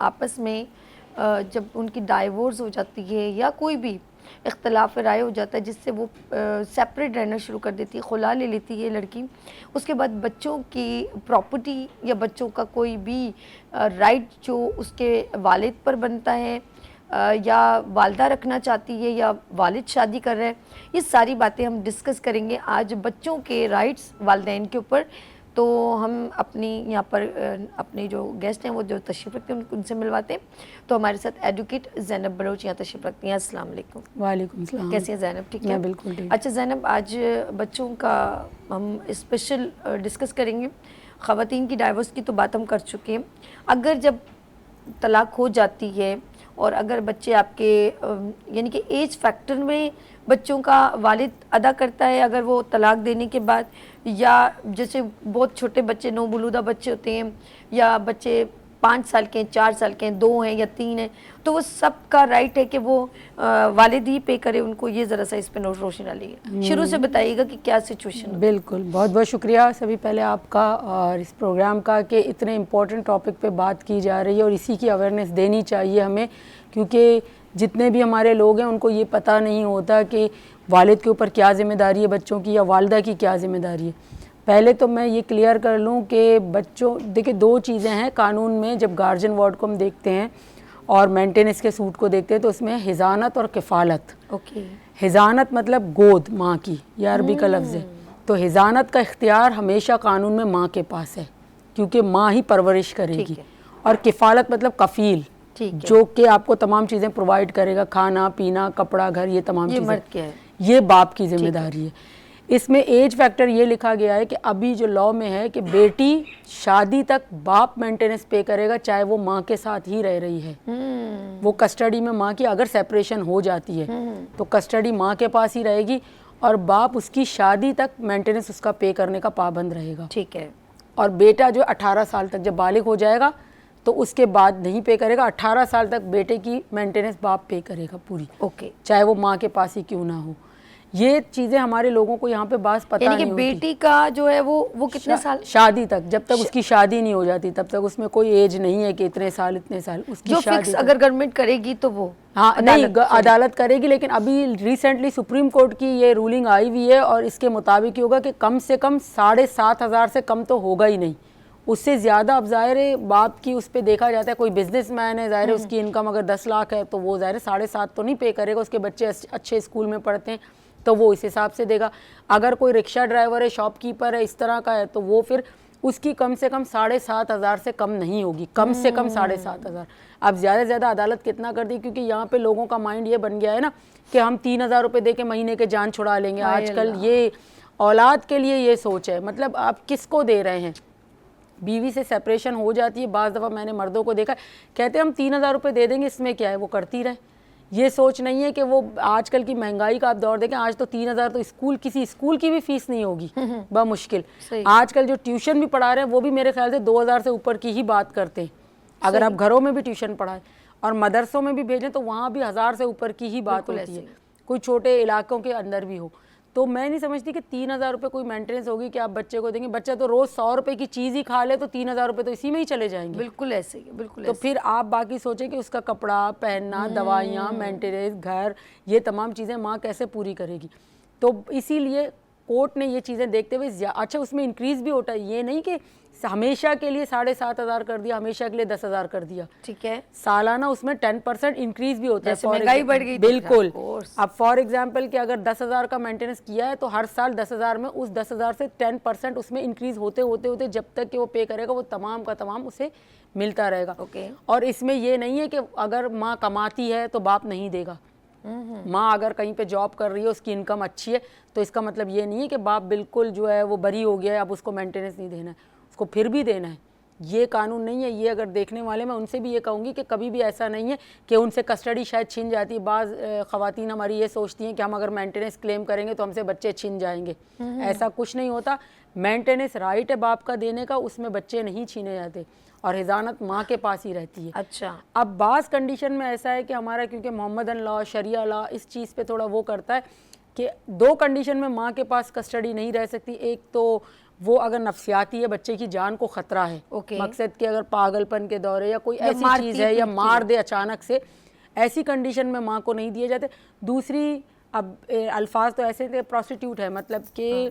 آپس میں جب ان کی ڈائیورس ہو جاتی ہے یا کوئی بھی اختلاف رائے ہو جاتا ہے جس سے وہ سیپریٹ رہنا شروع کر دیتی ہے, خلا لے لیتی ہے لڑکی, اس کے بعد بچوں کی پراپرٹی یا بچوں کا کوئی بھی رائٹ جو اس کے والد پر بنتا ہے یا والدہ رکھنا چاہتی ہے یا والد شادی کر رہا ہے, یہ ساری باتیں ہم ڈسکس کریں گے آج بچوں کے رائٹس والدین کے اوپر. تو ہم اپنی یہاں پر اپنے جو گیسٹ ہیں وہ جو تشریف رکھتے ہیں ان سے ملواتے ہیں. تو ہمارے ساتھ ایڈوکیٹ زینب بلوچ یہاں تشریف رکھتی ہیں. السلام علیکم. وعلیکم السلام. کیسی ہیں زینب؟ ٹھیک ہے, میں بالکل ٹھیک. اچھا زینب, آج بچوں کا ہم اسپیشل ڈسکس کریں گے. خواتین کی ڈائیورس کی تو بات ہم کر چکے ہیں. اگر جب طلاق ہو جاتی ہے اور اگر بچے آپ کے یعنی کہ ایج فیکٹر میں بچوں کا والد ادا کرتا ہے اگر وہ طلاق دینے کے بعد, یا جیسے بہت چھوٹے بچے نومولودہ بچے ہوتے ہیں یا بچے 5 سال کے ہیں, 4 سال کے ہیں, 2 ہیں یا 3 ہیں, تو وہ سب کا رائٹ ہے کہ وہ والد ہی پے کرے ان کو. یہ ذرا سا اس پہ روشنی ڈالیے, شروع سے بتائیے گا کہ کیا سچویشن ہے. بالکل, بہت بہت شکریہ سبھی پہلے آپ کا اور اس پروگرام کا کہ اتنے امپورٹنٹ ٹاپک پہ بات کی جا رہی ہے اور اسی کی اویئرنیس دینی چاہیے ہمیں, کیونکہ جتنے بھی ہمارے لوگ ہیں ان کو یہ پتہ نہیں ہوتا کہ والد کے اوپر کیا ذمہ داری ہے بچوں کی یا والدہ کی کیا ذمہ داری ہے. پہلے تو میں یہ کلیئر کر لوں کہ بچوں, دیکھیں 2 چیزیں ہیں قانون میں. جب گارجن وارڈ کو ہم دیکھتے ہیں اور مینٹیننس کے سوٹ کو دیکھتے ہیں تو اس میں حضانت اور کفالت. اوکے, حضانت مطلب گود, ماں کی, یہ عربی کا لفظ ہے. تو حضانت کا اختیار ہمیشہ قانون میں ماں کے پاس ہے کیونکہ ماں ہی پرورش کرے گی. اور کفالت مطلب کفیل, جو کہ آپ کو تمام چیزیں پرووائڈ کرے گا, کھانا پینا کپڑا گھر, یہ تمام چیزیں. یہ باپ کی ذمہ داری ہے. اس میں ایج فیکٹر یہ لکھا گیا ہے کہ ابھی جو لاء میں ہے کہ بیٹی شادی تک باپ مینٹیننس پے کرے گا چاہے وہ ماں کے ساتھ ہی رہ رہی ہے. وہ کسٹڈی میں ماں کی اگر سیپریشن ہو جاتی ہے تو کسٹڈی ماں کے پاس ہی رہے گی اور باپ اس کی شادی تک مینٹیننس اس کا پے کرنے کا پابند رہے گا. ٹھیک ہے. اور بیٹا جو 18 سال تک جب بالغ ہو جائے گا تو اس کے بعد نہیں پے کرے گا. 18 سال تک بیٹے کی مینٹیننس باپ پے کرے گا پوری. اوکے, چاہے وہ ماں کے پاس ہی کیوں نہ ہو. یہ چیزیں ہمارے لوگوں کو یہاں پہ بعض پتہ نہیں ہوتی. یعنی کہ بیٹی کا جو ہے وہ کتنے سال شادی تک, جب تک اس کی شادی نہیں ہو جاتی تب تک اس میں کوئی ایج نہیں ہے کہ اتنے سال اس کی جو شادی فکس اگر گورنمنٹ کرے گی تو وہ نہیں عدالت کرے گی. لیکن ابھی ریسنٹلی سپریم کورٹ کی یہ رولنگ آئی ہوئی ہے اور اس کے مطابق یہ ہوگا کہ کم سے کم 7,500 سے کم تو ہوگا ہی نہیں. اس سے زیادہ اب ظاہر ہے باپ کی اس پہ دیکھا جاتا ہے. کوئی بزنس مین ہے, ظاہر ہے اس کی انکم اگر 10 لاکھ ہے تو وہ ظاہر ہے 7.5 تو نہیں پے کرے گا. اس کے بچے اچھے اسکول میں پڑھتے ہیں تو وہ اس حساب سے دے گا. اگر کوئی رکشہ ڈرائیور ہے, شاپ کیپر ہے, اس طرح کا ہے تو وہ پھر اس کی کم سے کم 7,500 سے کم نہیں ہوگی, کم سے کم 7,500. اب زیادہ سے زیادہ عدالت کتنا کر دی, کیونکہ یہاں پہ لوگوں کا مائنڈ یہ بن گیا ہے نا کہ ہم 3,000 روپے دے کے مہینے کے جان چھڑا لیں گے. آج کل یہ اولاد کے لیے یہ سوچ ہے. مطلب آپ کس کو دے رہے ہیں؟ بیوی سے سیپریشن ہو جاتی ہے, بعض دفعہ میں نے مردوں کو دیکھا کہتے ہیں ہم 3,000 روپے دے دیں گے, اس میں کیا ہے, وہ کرتی رہے. یہ سوچ نہیں ہے کہ وہ آج کل کی مہنگائی کا آپ دور دیکھیں, آج تو 3,000 تو کسی اسکول کی بھی فیس نہیں ہوگی بمشکل. آج کل جو ٹیوشن بھی پڑھا رہے ہیں وہ بھی میرے خیال سے 2,000 سے اوپر کی ہی بات کرتے ہیں. اگر آپ گھروں میں بھی ٹیوشن پڑھائیں اور مدرسوں میں بھی بھیجیں تو وہاں بھی 1,000 سے اوپر کی ہی بات ہوتی ہے, کوئی چھوٹے علاقوں کے اندر بھی ہو. تو میں نہیں سمجھتی کہ 3,000 روپے کوئی مینٹیننس ہوگی کہ آپ بچے کو دیں گے. بچہ تو روز 100 روپے کی چیز ہی کھا لے تو 3,000 روپے تو اسی میں ہی چلے جائیں گے. بالکل ایسے ہی, بالکل. تو پھر آپ باقی سوچیں کہ اس کا کپڑا پہننا, دوائیاں, مینٹیننس, گھر, یہ تمام چیزیں ماں کیسے پوری کرے گی. تو اسی لیے کورٹ نے یہ چیزیں دیکھتے ہوئے اچھا اس میں انکریز بھی ہوتا ہے. یہ نہیں کہ ہمیشہ کے لیے 7,500 کر دیا, ہمیشہ کے لیے 10,000 کر دیا. ٹھیک ہے, سالانہ اس میں 10% انکریز بھی ہوتا ہے. مہنگائی بڑھ گئی. بالکل. اب فار ایگزامپل کہ اگر 10,000 کا مینٹیننس کیا ہے تو ہر سال 10,000 میں اس 10,000 سے 10% اس میں انکریز ہوتے ہوتے جب تک کہ وہ پے کرے گا وہ تمام کا تمام اسے ملتا رہے گا. اور اس میں یہ نہیں ہے کہ اگر ماں کماتی ہے تو باپ نہیں دے گا. ماں اگر کہیں پہ جاب کر رہی ہے, اس کی انکم اچھی ہے, تو اس کا مطلب یہ نہیں ہے کہ باپ بالکل جو ہے وہ بری ہو گیا ہے, اب اس کو مینٹیننس نہیں دینا ہے, اس کو پھر بھی دینا ہے. یہ قانون نہیں ہے. یہ اگر دیکھنے والے میں ان سے بھی یہ کہوں گی کہ کبھی بھی ایسا نہیں ہے کہ ان سے کسٹڈی شاید چھن جاتی ہے. بعض خواتین ہماری یہ سوچتی ہیں کہ ہم اگر مینٹیننس کلیم کریں گے تو ہم سے بچے چھن جائیں گے. ایسا کچھ نہیں ہوتا. مینٹیننس رائٹ ہے باپ کا دینے کا, اس میں بچے نہیں چھینے جاتے اور حضانت ماں کے پاس ہی رہتی ہے. اچھا, اب بعض کنڈیشن میں ایسا ہے کہ ہمارا کیونکہ محمدن لاء, شریعہ لاء اس چیز پہ تھوڑا وہ کرتا ہے کہ 2 کنڈیشن میں ماں کے پاس کسٹڈی نہیں رہ سکتی. ایک تو وہ اگر نفسیاتی ہے, بچے کی جان کو خطرہ ہے, مقصد کہ اگر پاگل پن کے دورے یا کوئی ایسی چیز ہے یا مار دے اچانک سے, ایسی کنڈیشن میں ماں کو نہیں دیے جاتے. دوسری اب الفاظ تو ایسے تھے, پروسٹیٹیوٹ ہے, مطلب کہ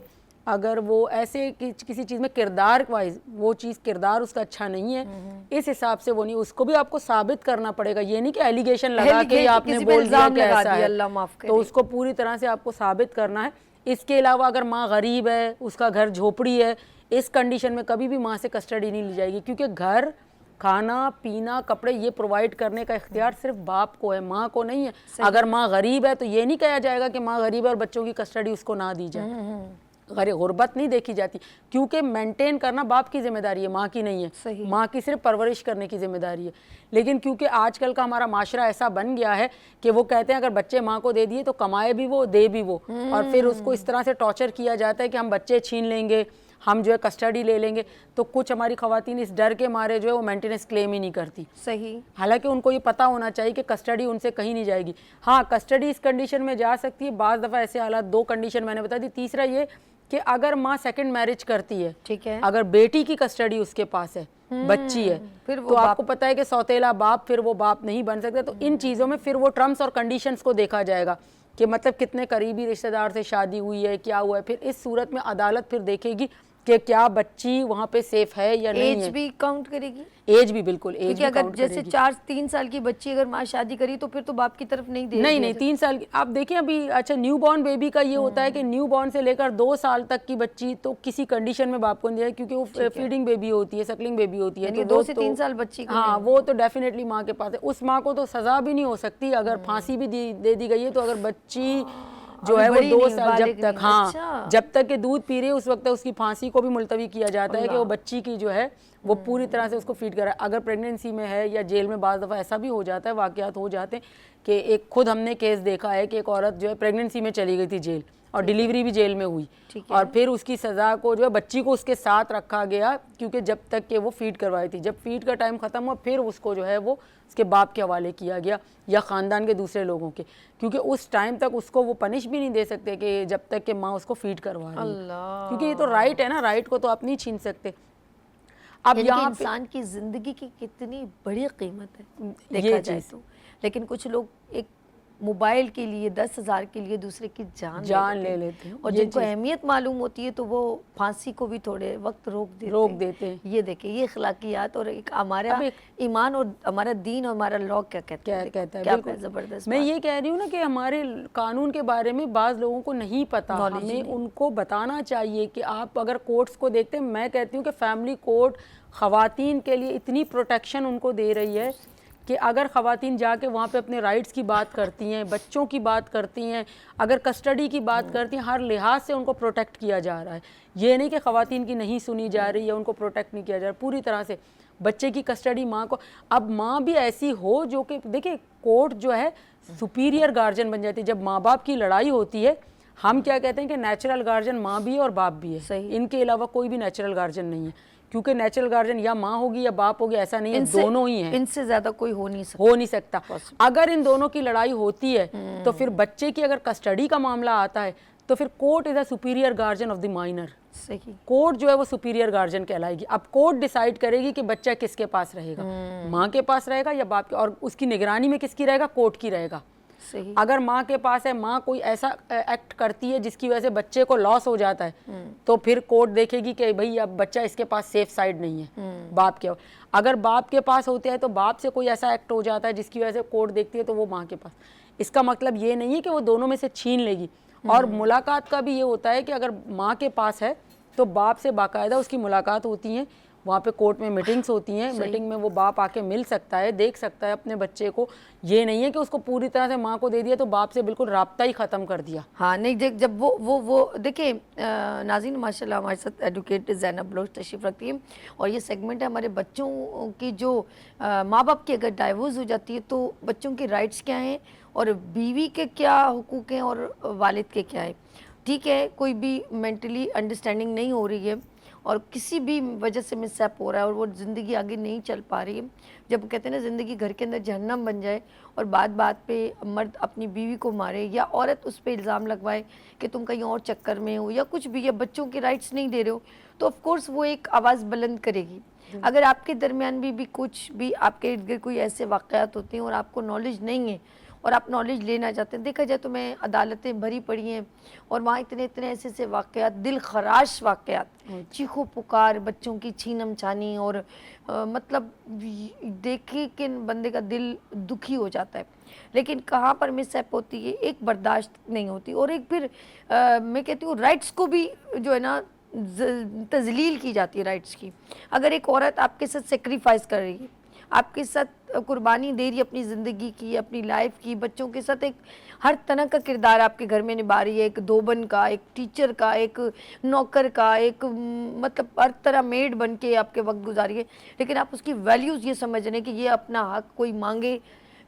اگر وہ ایسے کسی چیز میں کردار وائز وہ چیز کردار اس کا اچھا نہیں ہے, اس حساب سے وہ نہیں, اس کو بھی آپ کو ثابت کرنا پڑے گا. یہ نہیں کہ ایلیگیشن لگا کے آپ نے بول دیا کہ ایسا ہے, تو اس کو پوری طرح سے آپ کو ثابت کرنا ہے. اس کے علاوہ اگر ماں غریب ہے, اس کا گھر جھوپڑی ہے, اس کنڈیشن میں کبھی بھی ماں سے کسٹڈی نہیں لی جائے گی, کیونکہ گھر, کھانا پینا, کپڑے یہ پرووائڈ کرنے کا اختیار صرف باپ کو ہے, ماں کو نہیں ہے. اگر ماں غریب ہے تو یہ نہیں کہا جائے گا کہ ماں غریب ہے اور بچوں کی کسٹڈی اس کو نہ دی جائے. غربت نہیں دیکھی جاتی, کیونکہ مینٹین کرنا باپ کی ذمہ داری ہے, ماں کی نہیں ہے. ماں کی صرف پرورش کرنے کی ذمہ داری ہے. لیکن کیونکہ آج کل کا ہمارا معاشرہ ایسا بن گیا ہے کہ وہ کہتے ہیں اگر بچے ماں کو دے دیے تو کمائے بھی وہ, دے بھی وہ, اور پھر اس کو اس طرح سے ٹارچر کیا جاتا ہے کہ ہم بچے چھین لیں گے, ہم جو ہے کسٹڈی لے لیں گے. تو کچھ ہماری خواتین اس ڈر کے مارے جو ہے وہ مینٹیننس کلیم ہی نہیں کرتی. صحیح. حالانکہ ان کو یہ پتہ ہونا چاہیے کہ کسٹڈی ان سے کہیں نہیں جائے گی. ہاں کسٹڈی اس کنڈیشن میں جا سکتی ہے, بعض دفعہ ایسے حالات, 2 کنڈیشن میں نے بتا دی. تیسرا یہ کہ اگر ماں سیکنڈ میرج کرتی ہے, ٹھیک ہے, اگر بیٹی کی کسٹڈی اس کے پاس ہے, بچی ہے, تو آپ کو پتہ ہے کہ سوتیلا باپ پھر وہ باپ نہیں بن سکتا. تو ان چیزوں میں پھر وہ ٹرمز اور کنڈیشنز کو دیکھا جائے گا کہ مطلب کتنے قریبی رشتہ دار سے شادی ہوئی ہے, کیا ہوا ہے. پھر اس صورت میں عدالت پھر دیکھے گی کہ کیا بچی وہاں پہ سیف ہے یا نہیں ہے. ایج بھی کاؤنٹ کرے گی, ایج بھی بالکل, ایج بھی اگر کاؤنٹ کرے گی. جیسے 3 سال کی بچی اگر ماں شادی کری تو پھر تو باپ کی طرف نہیں دے, نہیں 3 سال کی. آپ دیکھیں ابھی اچھا نیو بورن بیبی کا یہ ہوتا ہے کہ نیو بورن سے لے کر 2 سال تک کی بچی تو کسی کنڈیشن میں باپ کو نہیں دیا, کیونکہ وہ فیڈنگ بیبی ہوتی ہے, سکلنگ بیبی ہوتی ہے. تو 2 سے 3 سال بچی, ہاں وہ تو ڈیفینیٹلی ماں کے پاس ہے. اس ماں کو تو سزا بھی نہیں ہو سکتی اگر پھانسی بھی دے دی گئی ہے. تو اگر بچی جو ہے وہ 2 سال جب تک, ہاں جب تک کہ دودھ پی رہی ہے اس وقت اس کی پھانسی کو بھی ملتوی کیا جاتا ہے کہ وہ بچی کی جو ہے وہ پوری طرح سے اس کو فیڈ کرا. اگر پریگننسی میں ہے یا جیل میں, بعض دفعہ ایسا بھی ہو جاتا ہے, واقعات ہو جاتے ہیں کہ ایک خود ہم نے کیس دیکھا ہے کہ ایک عورت جو ہے پریگننسی میں چلی گئی تھی جیل, اور ڈیلیوری بھی جیل میں ہوئی, اور پھر اس کی سزا کو جو ہے بچی کو اس کے ساتھ رکھا گیا, کیونکہ جب تک کہ وہ فیڈ کروائی تھی. جب فیڈ کا ٹائم ختم ہوا پھر اس کو جو ہے وہ اس کے باپ کے حوالے کیا گیا یا خاندان کے دوسرے لوگوں کے, کیونکہ اس ٹائم تک اس کو وہ پنش بھی نہیں دے سکتے کہ جب تک کہ ماں اس کو فیڈ کروا رہی ہے, کیونکہ یہ تو رائٹ ہے نا, رائٹ کو تو آپ نہیں چھین سکتے. اب یہاں انسان کی زندگی کی کتنی بڑی قیمت ہے دیکھا جائے تو, لیکن کچھ لوگ ایک موبائل کے لیے 10,000 کے لیے دوسرے کی جان لے لیتے ہیں, اور جن کو اہمیت معلوم ہوتی ہے تو وہ پھانسی کو بھی تھوڑے وقت روک دیتے ہیں. یہ دیکھیں یہ اخلاقیات اور ایک ہمارا ایمان اور ہمارا دین اور ہمارا لاء کیا کہتا ہے. بالکل زبردست. میں یہ کہہ رہی ہوں نا کہ ہمارے قانون کے بارے میں بعض لوگوں کو نہیں پتا, ہمیں ان کو بتانا چاہیے کہ آپ اگر کورٹس کو دیکھتے ہیں, میں کہتی ہوں کہ فیملی کورٹ خواتین کے لیے اتنی پروٹیکشن ان کو دے رہی ہے کہ اگر خواتین جا کے وہاں پہ اپنے رائٹس کی بات کرتی ہیں, بچوں کی بات کرتی ہیں, اگر کسٹڈی کی بات کرتی ہیں, ہر لحاظ سے ان کو پروٹیکٹ کیا جا رہا ہے. یہ نہیں کہ خواتین کی نہیں سنی جا رہی یا ان کو پروٹیکٹ نہیں کیا جا رہا, پوری طرح سے بچے کی کسٹڈی ماں کو. اب ماں بھی ایسی ہو جو کہ دیکھیں کورٹ جو ہے سپیریئر گارجن بن جاتی ہے. جب ماں باپ کی لڑائی ہوتی ہے, ہم کیا کہتے ہیں کہ نیچرل گارجن ماں بھی ہے اور باپ بھی ہے, ان کے علاوہ کوئی بھی نیچرل گارجن نہیں ہے, کیونکہ نیچرل گارجن یا ماں ہوگی یا باپ ہوگی, ایسا نہیں ہے, دونوں ہی ہیں, ان سے زیادہ کوئی ہو نہیں سکتا. اگر ان دونوں کی لڑائی ہوتی ہے تو پھر بچے کی اگر کسٹڈی کا معاملہ آتا ہے تو پھر court is a superior guardian of the minor. Court جو ہے وہ سپیریئر گارجن کہلائے گی. اب کورٹ ڈیسائیڈ کرے گی کہ بچہ کس کے پاس رہے گا, ماں کے پاس رہے گا یا باپ کے, اور اس کی نگرانی میں کس کی رہے گا, کورٹ کی رہے گا. اگر ماں کے پاس ہے, ماں کوئی ایسا ایکٹ کرتی ہے جس کی وجہ سے بچے کو لاس ہو جاتا ہے, تو پھر کورٹ دیکھے گی کہ بھئی اب بچہ اس کے پاس سیف سائیڈ نہیں ہے باپ کے. اگر باپ کے پاس ہوتے ہیں تو باپ سے کوئی ایسا ایکٹ ہو جاتا ہے جس کی وجہ سے کورٹ دیکھتی ہے تو وہ ماں کے پاس. اس کا مطلب یہ نہیں ہے کہ وہ دونوں میں سے چھین لے گی. اور ملاقات کا بھی یہ ہوتا ہے کہ اگر ماں کے پاس ہے تو باپ سے باقاعدہ اس کی ملاقات ہوتی ہیں, وہاں پہ کورٹ میں میٹنگز ہوتی ہیں, میٹنگ میں وہ باپ آ کے مل سکتا ہے, دیکھ سکتا ہے اپنے بچے کو. یہ نہیں ہے کہ اس کو پوری طرح سے ماں کو دے دیا تو باپ سے بالکل رابطہ ہی ختم کر دیا. ہاں نہیں, جب وہ دیکھیں ناظرین ماشاءاللہ ہمارے ساتھ ایڈوکیٹ زینب بلوچ تشریف رکھتی ہے, اور یہ سیگمنٹ ہے ہمارے بچوں کی جو ماں باپ کی اگر ڈائیورس ہو جاتی ہے تو بچوں کے رائٹس کیا ہیں اور بیوی کے کیا حقوق ہیں اور والد کے کیا ہیں. ٹھیک ہے کوئی بھی مینٹلی انڈرسٹینڈنگ نہیں ہو رہی ہے اور کسی بھی وجہ سے مس ایپ ہو رہا ہے اور وہ زندگی آگے نہیں چل پا رہی ہے، جب کہتے ہیں نا زندگی گھر کے اندر جہنم بن جائے اور بات بات پہ مرد اپنی بیوی کو مارے یا عورت اس پہ الزام لگوائے کہ تم کہیں اور چکر میں ہو یا کچھ بھی، یا بچوں کے رائٹس نہیں دے رہے ہو، تو آف کورس وہ ایک آواز بلند کرے گی. اگر آپ کے درمیان بھی کچھ بھی آپ کے ارد گرد کوئی ایسے واقعات ہوتے ہیں اور آپ کو نالج نہیں ہے اور آپ نالج لینا چاہتے ہیں، دیکھا جائے تو میں عدالتیں بھری پڑی ہیں اور وہاں اتنے ایسے واقعات، دل خراش واقعات، چیخو پکار، بچوں کی چھینم چھانی، اور مطلب دیکھے کہ بندے کا دل دکھی ہو جاتا ہے. لیکن کہاں پر مس ایپ ہوتی ہے، ایک برداشت نہیں ہوتی، اور ایک پھر میں کہتی ہوں رائٹس کو بھی جو ہے نا تذلیل کی جاتی ہے رائٹس کی. اگر ایک عورت آپ کے ساتھ سیکریفائز کر رہی ہے، آپ کے ساتھ قربانی دے رہی ہے اپنی زندگی کی، اپنی لائف کی، بچوں کے ساتھ ایک ہر طرح کا کردار آپ کے گھر میں نبھا رہی ہے، ایک دوبن کا، ایک ٹیچر کا، ایک نوکر کا، ایک مطلب ہر طرح میڈ بن کے آپ کے وقت گزاری ہے، لیکن آپ اس کی ویلیوز یہ سمجھ رہے ہیں کہ یہ اپنا حق کوئی مانگے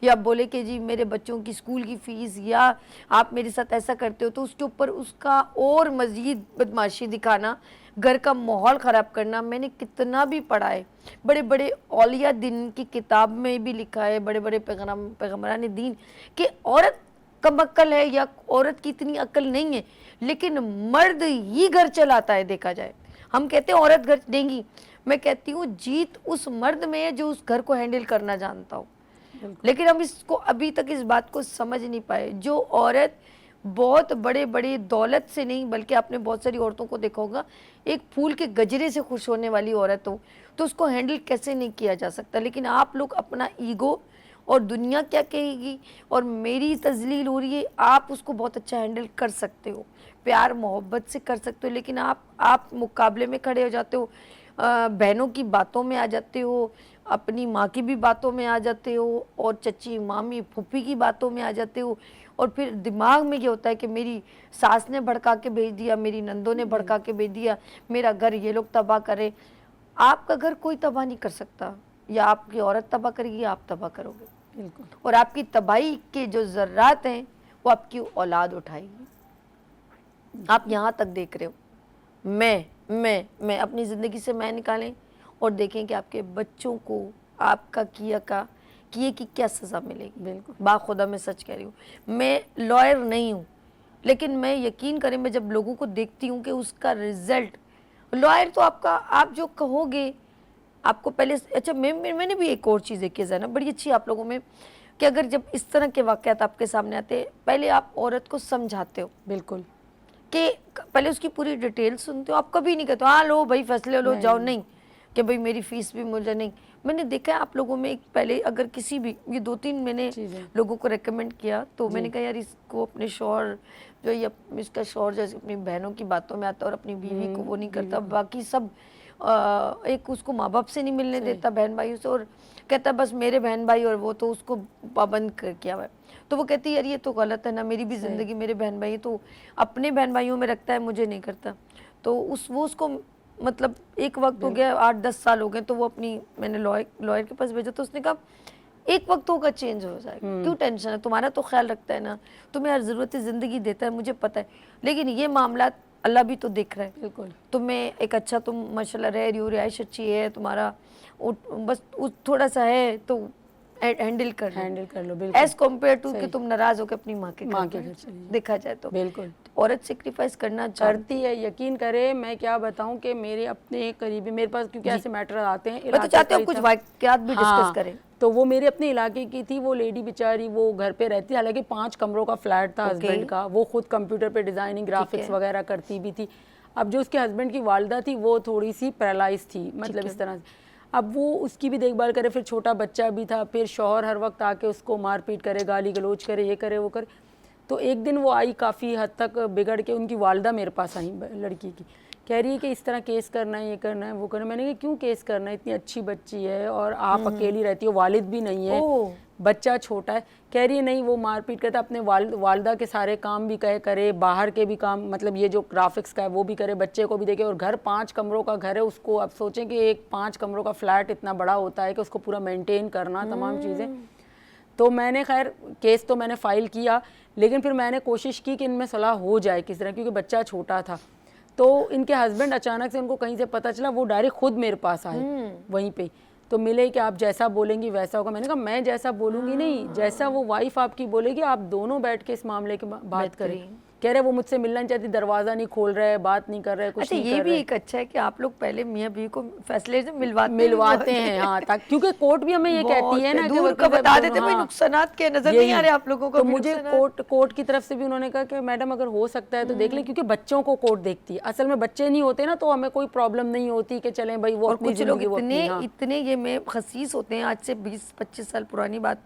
یا بولے کہ جی میرے بچوں کی اسکول کی فیس یا آپ میرے ساتھ ایسا کرتے ہو، تو اس کے اوپر اس کا اور مزید بدمعاشی دکھانا، گھر کا ماحول خراب کرنا. میں نے کتنا بھی پڑھا ہے، بڑے بڑے اولیاء دین کی کتاب میں بھی لکھا ہے، بڑے بڑے پیغمبران دین، کہ عورت کم عقل ہے یا عورت کی اتنی عقل نہیں ہے، لیکن مرد ہی گھر چلاتا ہے. دیکھا جائے ہم کہتے ہیں عورت گھر دیں گی، میں کہتی ہوں جیت اس مرد میں ہے جو اس گھر کو ہینڈل کرنا جانتا ہو. لیکن ہم اس کو ابھی تک اس بات کو سمجھ نہیں پائے. جو عورت بہت بڑے بڑے دولت سے نہیں، بلکہ آپ نے بہت ساری عورتوں کو دیکھا ہوگا، ایک پھول کے گجرے سے خوش ہونے والی عورت ہو تو اس کو ہینڈل کیسے نہیں کیا جا سکتا. لیکن آپ لوگ اپنا ایگو اور دنیا کیا کہے گی اور میری تذلیل ہو رہی ہے، آپ اس کو بہت اچھا ہینڈل کر سکتے ہو، پیار محبت سے کر سکتے ہو، لیکن آپ مقابلے میں کھڑے ہو جاتے ہو، بہنوں کی باتوں میں آ جاتے ہو، اپنی ماں کی بھی باتوں میں آ جاتے ہو، اور چچی مامی پھوپھی کی باتوں میں آ جاتے ہو، اور پھر دماغ میں یہ ہوتا ہے کہ میری ساس نے بھڑکا کے بھیج دیا، میری نندوں نے بھڑکا کے بھیج دیا، میرا گھر یہ لوگ تباہ کرے. آپ کا گھر کوئی تباہ نہیں کر سکتا، یا آپ کی عورت تباہ کرے گی یا آپ تباہ کرو گے. بالکل. اور آپ کی تباہی کے جو ذرات ہیں وہ آپ کی اولاد اٹھائے گی. آپ یہاں تک دیکھ رہے ہو، میں اپنی زندگی سے میں نکالیں اور دیکھیں کہ آپ کے بچوں کو آپ کا کیے کی کیا سزا ملے گی. بالکل. باخدا میں سچ کہہ رہی ہوں، میں لائر نہیں ہوں، لیکن میں یقین کریں میں جب لوگوں کو دیکھتی ہوں کہ اس کا رزلٹ، لائر تو آپ جو کہو گے آپ کو پہلے. اچھا میں نے بھی ایک اور چیز دیکھی ہے زینب، بڑی اچھی آپ لوگوں میں، کہ اگر جب اس طرح کے واقعات آپ کے سامنے آتے، پہلے آپ عورت کو سمجھاتے ہو. بالکل. کہ پہلے اس کی پوری ڈیٹیل سنتے ہو، آپ کبھی نہیں کہتے ہاں لو بھائی فیصلے لو جاؤ، نہیں کہ بھئی میری فیس بھی مجھے نہیں. میں نے دیکھا ہے آپ لوگوں میں پہلے اگر کسی بھی، یہ 2-3 میں نے لوگوں کو ریکمنڈ کیا تو میں نے کہا یار اس کو اپنے شوہر جو اس کا شوہر جیسے اپنی بہنوں کی باتوں میں آتا اور اپنی بیوی کو وہ نہیں کرتا، باقی سب ایک اس کو ماں باپ سے نہیں ملنے دیتا، بہن بھائیوں سے، اور کہتا بس میرے بہن بھائی اور وہ تو اس کو پابند کیا ہوا ہے. تو وہ کہتی ہے یار یہ تو غلط ہے نا، میری بھی زندگی میرے بہن بھائی تو اپنے بہن بھائیوں میں رکھتا ہے، مجھے نہیں کرتا. تو وہ اس کو مطلب ایک وقت ہو گیا 8-10 سال ہو گئے، تو وہ میں نے لائر کے پاس بھیجا تو اس نے کہا ایک وقت ہوگا چینج ہو جائے گا، کیوں ٹینشن ہے، تمہارا تو خیال رکھتا ہے نا، تمہیں ہر ضرورت زندگی دیتا ہے، مجھے پتہ ہے، لیکن یہ معاملات اللہ بھی تو دیکھ رہا ہے. بالکل. تمہیں ایک اچھا، تم ماشاءاللہ رہ رہی ہو، رہائش اچھی ہے تمہارا، بس تھوڑا سا ہے تو ہینڈل کر لو ایز کمپیئر ٹو کہ تم ناراض ہو کے اپنی ماں کے گھر دیکھا جائے تو. بالکل. عورت سیکریفائز کرنا کرتی ہے، یقین کرے. میں کیا بتاؤں کہ میرے اپنے قریبی، میرے پاس کیونکہ ایسے میٹر آتے ہیں، میں تو چاہتی ہوں کچھ واقعات بھی ڈسکس کریں. تو وہ میرے اپنے علاقے کی تھی، وہ لیڈی بیچاری وہ گھر پہ رہتی، حالانکہ 5 کمروں کا فلیٹ تھا ہسبینڈ کا، وہ خود کمپیوٹر پہ ڈیزائننگ گرافکس وغیرہ کرتی بھی تھی. اب جو اس کے ہسبینڈ کی والدہ تھی وہ تھوڑی سی پیرالائز تھی، مطلب اس طرح سے. اب وہ اس کی بھی دیکھ بھال کرے، پھر چھوٹا بچہ بھی تھا، پھر شوہر ہر وقت آ کے اس کو مار پیٹ کرے، گالی گلوچ کرے، یہ کرے وہ کرے. تو ایک دن وہ آئی کافی حد تک بگڑ کے، ان کی والدہ میرے پاس آئی لڑکی کی، کہہ رہی ہے کہ اس طرح کیس کرنا ہے، یہ کرنا ہے، وہ کرنا ہے. میں نے کہا کیوں کیس کرنا ہے، اتنی اچھی بچی ہے اور آپ اکیلی رہتی ہو، والد بھی نہیں ہے، بچہ چھوٹا ہے. کہہ رہی ہے نہیں وہ مار پیٹ کرتا، اپنے والدہ کے سارے کام بھی کرے، باہر کے بھی کام، مطلب یہ جو گرافکس کا ہے وہ بھی کرے، بچے کو بھی دیکھے، اور گھر 5 کمروں کا گھر ہے اس کو. اب سوچیں کہ ایک 5 کمروں کا فلیٹ اتنا بڑا ہوتا ہے کہ اس کو پورا مینٹین کرنا تمام چیزیں. تو میں نے خیر کیس تو میں نے فائل کیا، لیکن پھر میں نے کوشش کی کہ ان میں صلاح ہو جائے کس طرح، کیونکہ بچہ چھوٹا تھا. تو ان کے ہسبینڈ اچانک سے ان کو کہیں سے پتہ چلا, وہ ڈائریکٹ خود میرے پاس آئے وہیں پہ, تو ملے کہ آپ جیسا بولیں گی ویسا ہوگا. میں نے کہا میں جیسا بولوں گی نہیں, جیسا وہ وائف آپ کی بولے گی آپ دونوں بیٹھ کے اس معاملے کی بات کریں. کہہ رہے وہ مجھ سے ملنا چاہتی, دروازہ نہیں کھول رہے, بات نہیں کر رہے, کچھ نہیں کر رہے. یہ بھی ایک اچھا ہے کہ آپ لوگ پہلے میاں بیوی کو فیصلے سے ملواتے ہیں. ہاں, کیونکہ کورٹ بھی ہمیں یہ کہتی ہے نا دور کا بتا دیتے ہیں نقصانات کے نظر نہیں آ رہے آپ لوگوں کو. تو مجھے کورٹ کی طرف سے بھی انہوں نے کہا کہ میڈم اگر ہو سکتا ہے تو دیکھ لیں, کیونکہ بچوں کو کورٹ دیکھتی ہے. اصل میں بچے نہیں ہوتے نا تو ہمیں کوئی پرابلم نہیں ہوتی کہ چلیں بھائی وہ اپنی زندگی وہ اپنی. اتنے یہ میں خسیس ہوتے ہیں, آج سے 20-25 سال پرانی بات,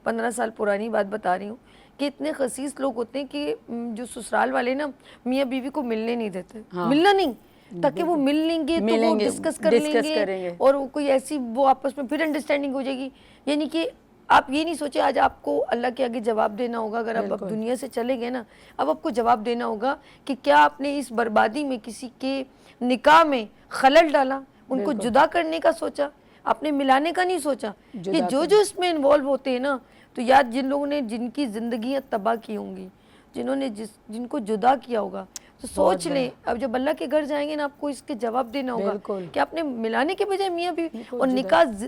15 سال پرانی بات بتا رہی ہوں, کہ اتنے خسیس لوگ ہوتے ہیں کہ جو سسرال والے نا میاں بیوی کو ملنے نہیں دیتے, ملنا نہیں, تاکہ وہ مل لیں گے تو وہ ڈسکس کر لیں گے اور کوئی ایسی وہ آپس میں پھر انڈرسٹینڈنگ ہو جائے گی. یعنی کہ آپ یہ نہیں سوچے آج آپ کو اللہ کے آگے جواب دینا ہوگا, اگر آپ اب دنیا سے چلے گئے نا, اب آپ کو جواب دینا ہوگا کہ کیا آپ نے اس بربادی میں کسی کے نکاح میں خلل ڈالا, ان کو جدا کرنے کا سوچا, آپ نے ملانے کا نہیں سوچا. کہ جو اس میں انوالو ہوتے ہیں نا, تو یاد جن لوگوں نے جن کی زندگیاں تباہ کی ہوں گی, جنہوں نے جن کو جدا کیا ہوگا, تو سوچ لیں اب جب اللہ کے گھر جائیں گے نا آپ کو اس کے جواب دینا ہوگا کہ آپ نے ملانے کے بجائے میاں بیوی اور نکاح.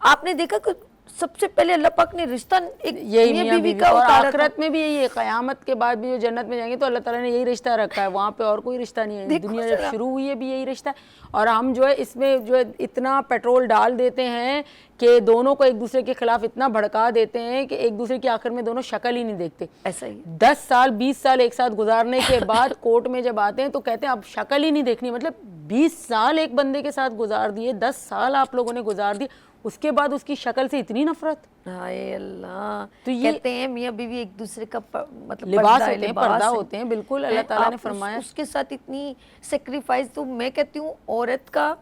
آپ نے دیکھا کہ سب سے پہلے اللہ پاک نے رشتہ ایک میاں بیوی کا, اور آخرت میں بھی یہی ہے, قیامت کے بعد بھی جو جنت میں جائیں گے تو اللہ تعالیٰ نے یہی رشتہ رکھا ہے, وہاں پہ اور کوئی رشتہ نہیں ہے. دنیا جب شروع ہوئی ہے بھی یہی رشتہ ہے. اور ہم جو ہے اس میں جو ہے اتنا پیٹرول ڈال دیتے ہیں کہ دونوں کو ایک دوسرے کے خلاف اتنا بھڑکا دیتے ہیں کہ ایک دوسرے کی آخر میں دونوں شکل ہی نہیں دیکھتے. ایسا ہی 10 سال 20 سال ایک ساتھ گزارنے کے بعد کورٹ میں جب آتے ہیں تو کہتے ہیں اب شکل ہی نہیں دیکھنی. مطلب 20 سال ایک بندے کے ساتھ گزار دیے, 10 سال آپ لوگوں نے گزار دیے, اس کے بعد اس کی شکل سے اتنی نفرت. ہائے اللہ, تو کہتے ہیں میاں بیوی ایک دوسرے کا مطلب لباس ہوتے ہیں, پردہ ہوتے ہیں. بالکل اللہ تعالیٰ نے فرمایا اس کے ساتھ اتنی سیکریفائس. تو میں کہتی ہوں عورت کا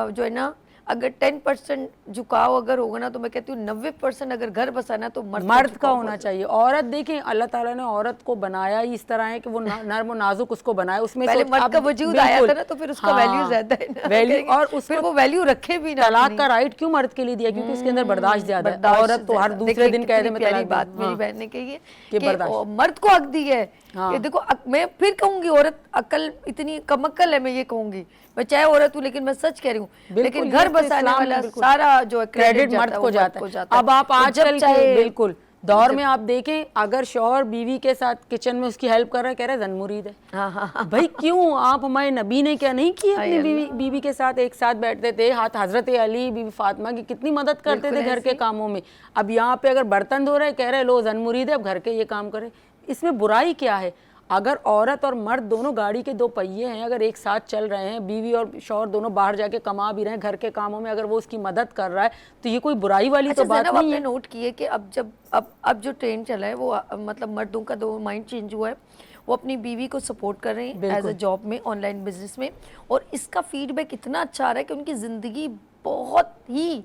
جو ہے نا, اگر 10% جھکاؤ اگر ہوگا نا, تو میں کہتی ہوں 90% اگر گھر بسانا تو مرد کا ہونا چاہیے. عورت دیکھیں اللہ تعالیٰ نے عورت کو بنایا ہی اس طرح ہے کہ وہ نرم و نازک اس کو بنایا. اس میں پہلے مرد کا وجود آیا تھا نا, تو پھر اس کا ویلیو زیادہ ہے نا, ویلیو, اور اس پھر وہ ویلیو رکھے بھی نا. طلاق کا رائٹ کیوں مرد کے لیے دیا, کیونکہ اس کے اندر برداشت زیادہ ہے. عورت تو ہر دوسرے دن کہہ دے میں طلاق. بات میری بہن نے کہی ہے کہ مرد کو حق دی ہے کہ دیکھو, میں پھر کہوں گی عورت عقل اتنی کم عقل ہے, میں یہ کہوں گی, میں چاہے عورت ہوں لیکن میں سچ کہہ رہی ہوں, لیکن گھر بسانے والا سارا جو ہے کریڈٹ مرد کو جاتا ہے. اب آپ آج کل کے بالکل دور میں آپ دیکھیں, اگر شوہر بیوی کے ساتھ کچن میں اس کی ہیلپ کر رہا ہے, کہہ رہا ہے زن مرید ہے. بھائی کیوں, آپ ہمارے نبی نے کیا نہیں کیا اپنی بیوی کے ساتھ ایک ساتھ بیٹھتے تھے, حضرت علی بیوی فاطمہ کی کتنی مدد کرتے تھے گھر کے کاموں میں. اب یہاں پہ اگر برتن دھو رہے کہہ رہے لو زن مرید ہے, اب گھر کے یہ کام کرے. اس میں برائی کیا ہے؟ اگر عورت اور مرد دونوں گاڑی کے 2 پہیے ہیں, اگر ایک ساتھ چل رہے ہیں, بیوی اور شوہر دونوں باہر جا کے کما بھی رہے ہیں گھر کے کاموں میں, اگر وہ اس کی مدد کر رہا ہے تو یہ کوئی برائی والی تو بات نہیں ہے. آپ نے نوٹ کی ہے کہ اب جو ٹرینڈ چلا ہے وہ مطلب مردوں کا مائنڈ چینج ہوا ہے, وہ اپنی بیوی کو سپورٹ کر رہے ہیں ایز اے جاب میں, آن لائن بزنس میں, اور اس کا فیڈ بیک اتنا اچھا آ رہا ہے کہ ان کی زندگی بہت ہی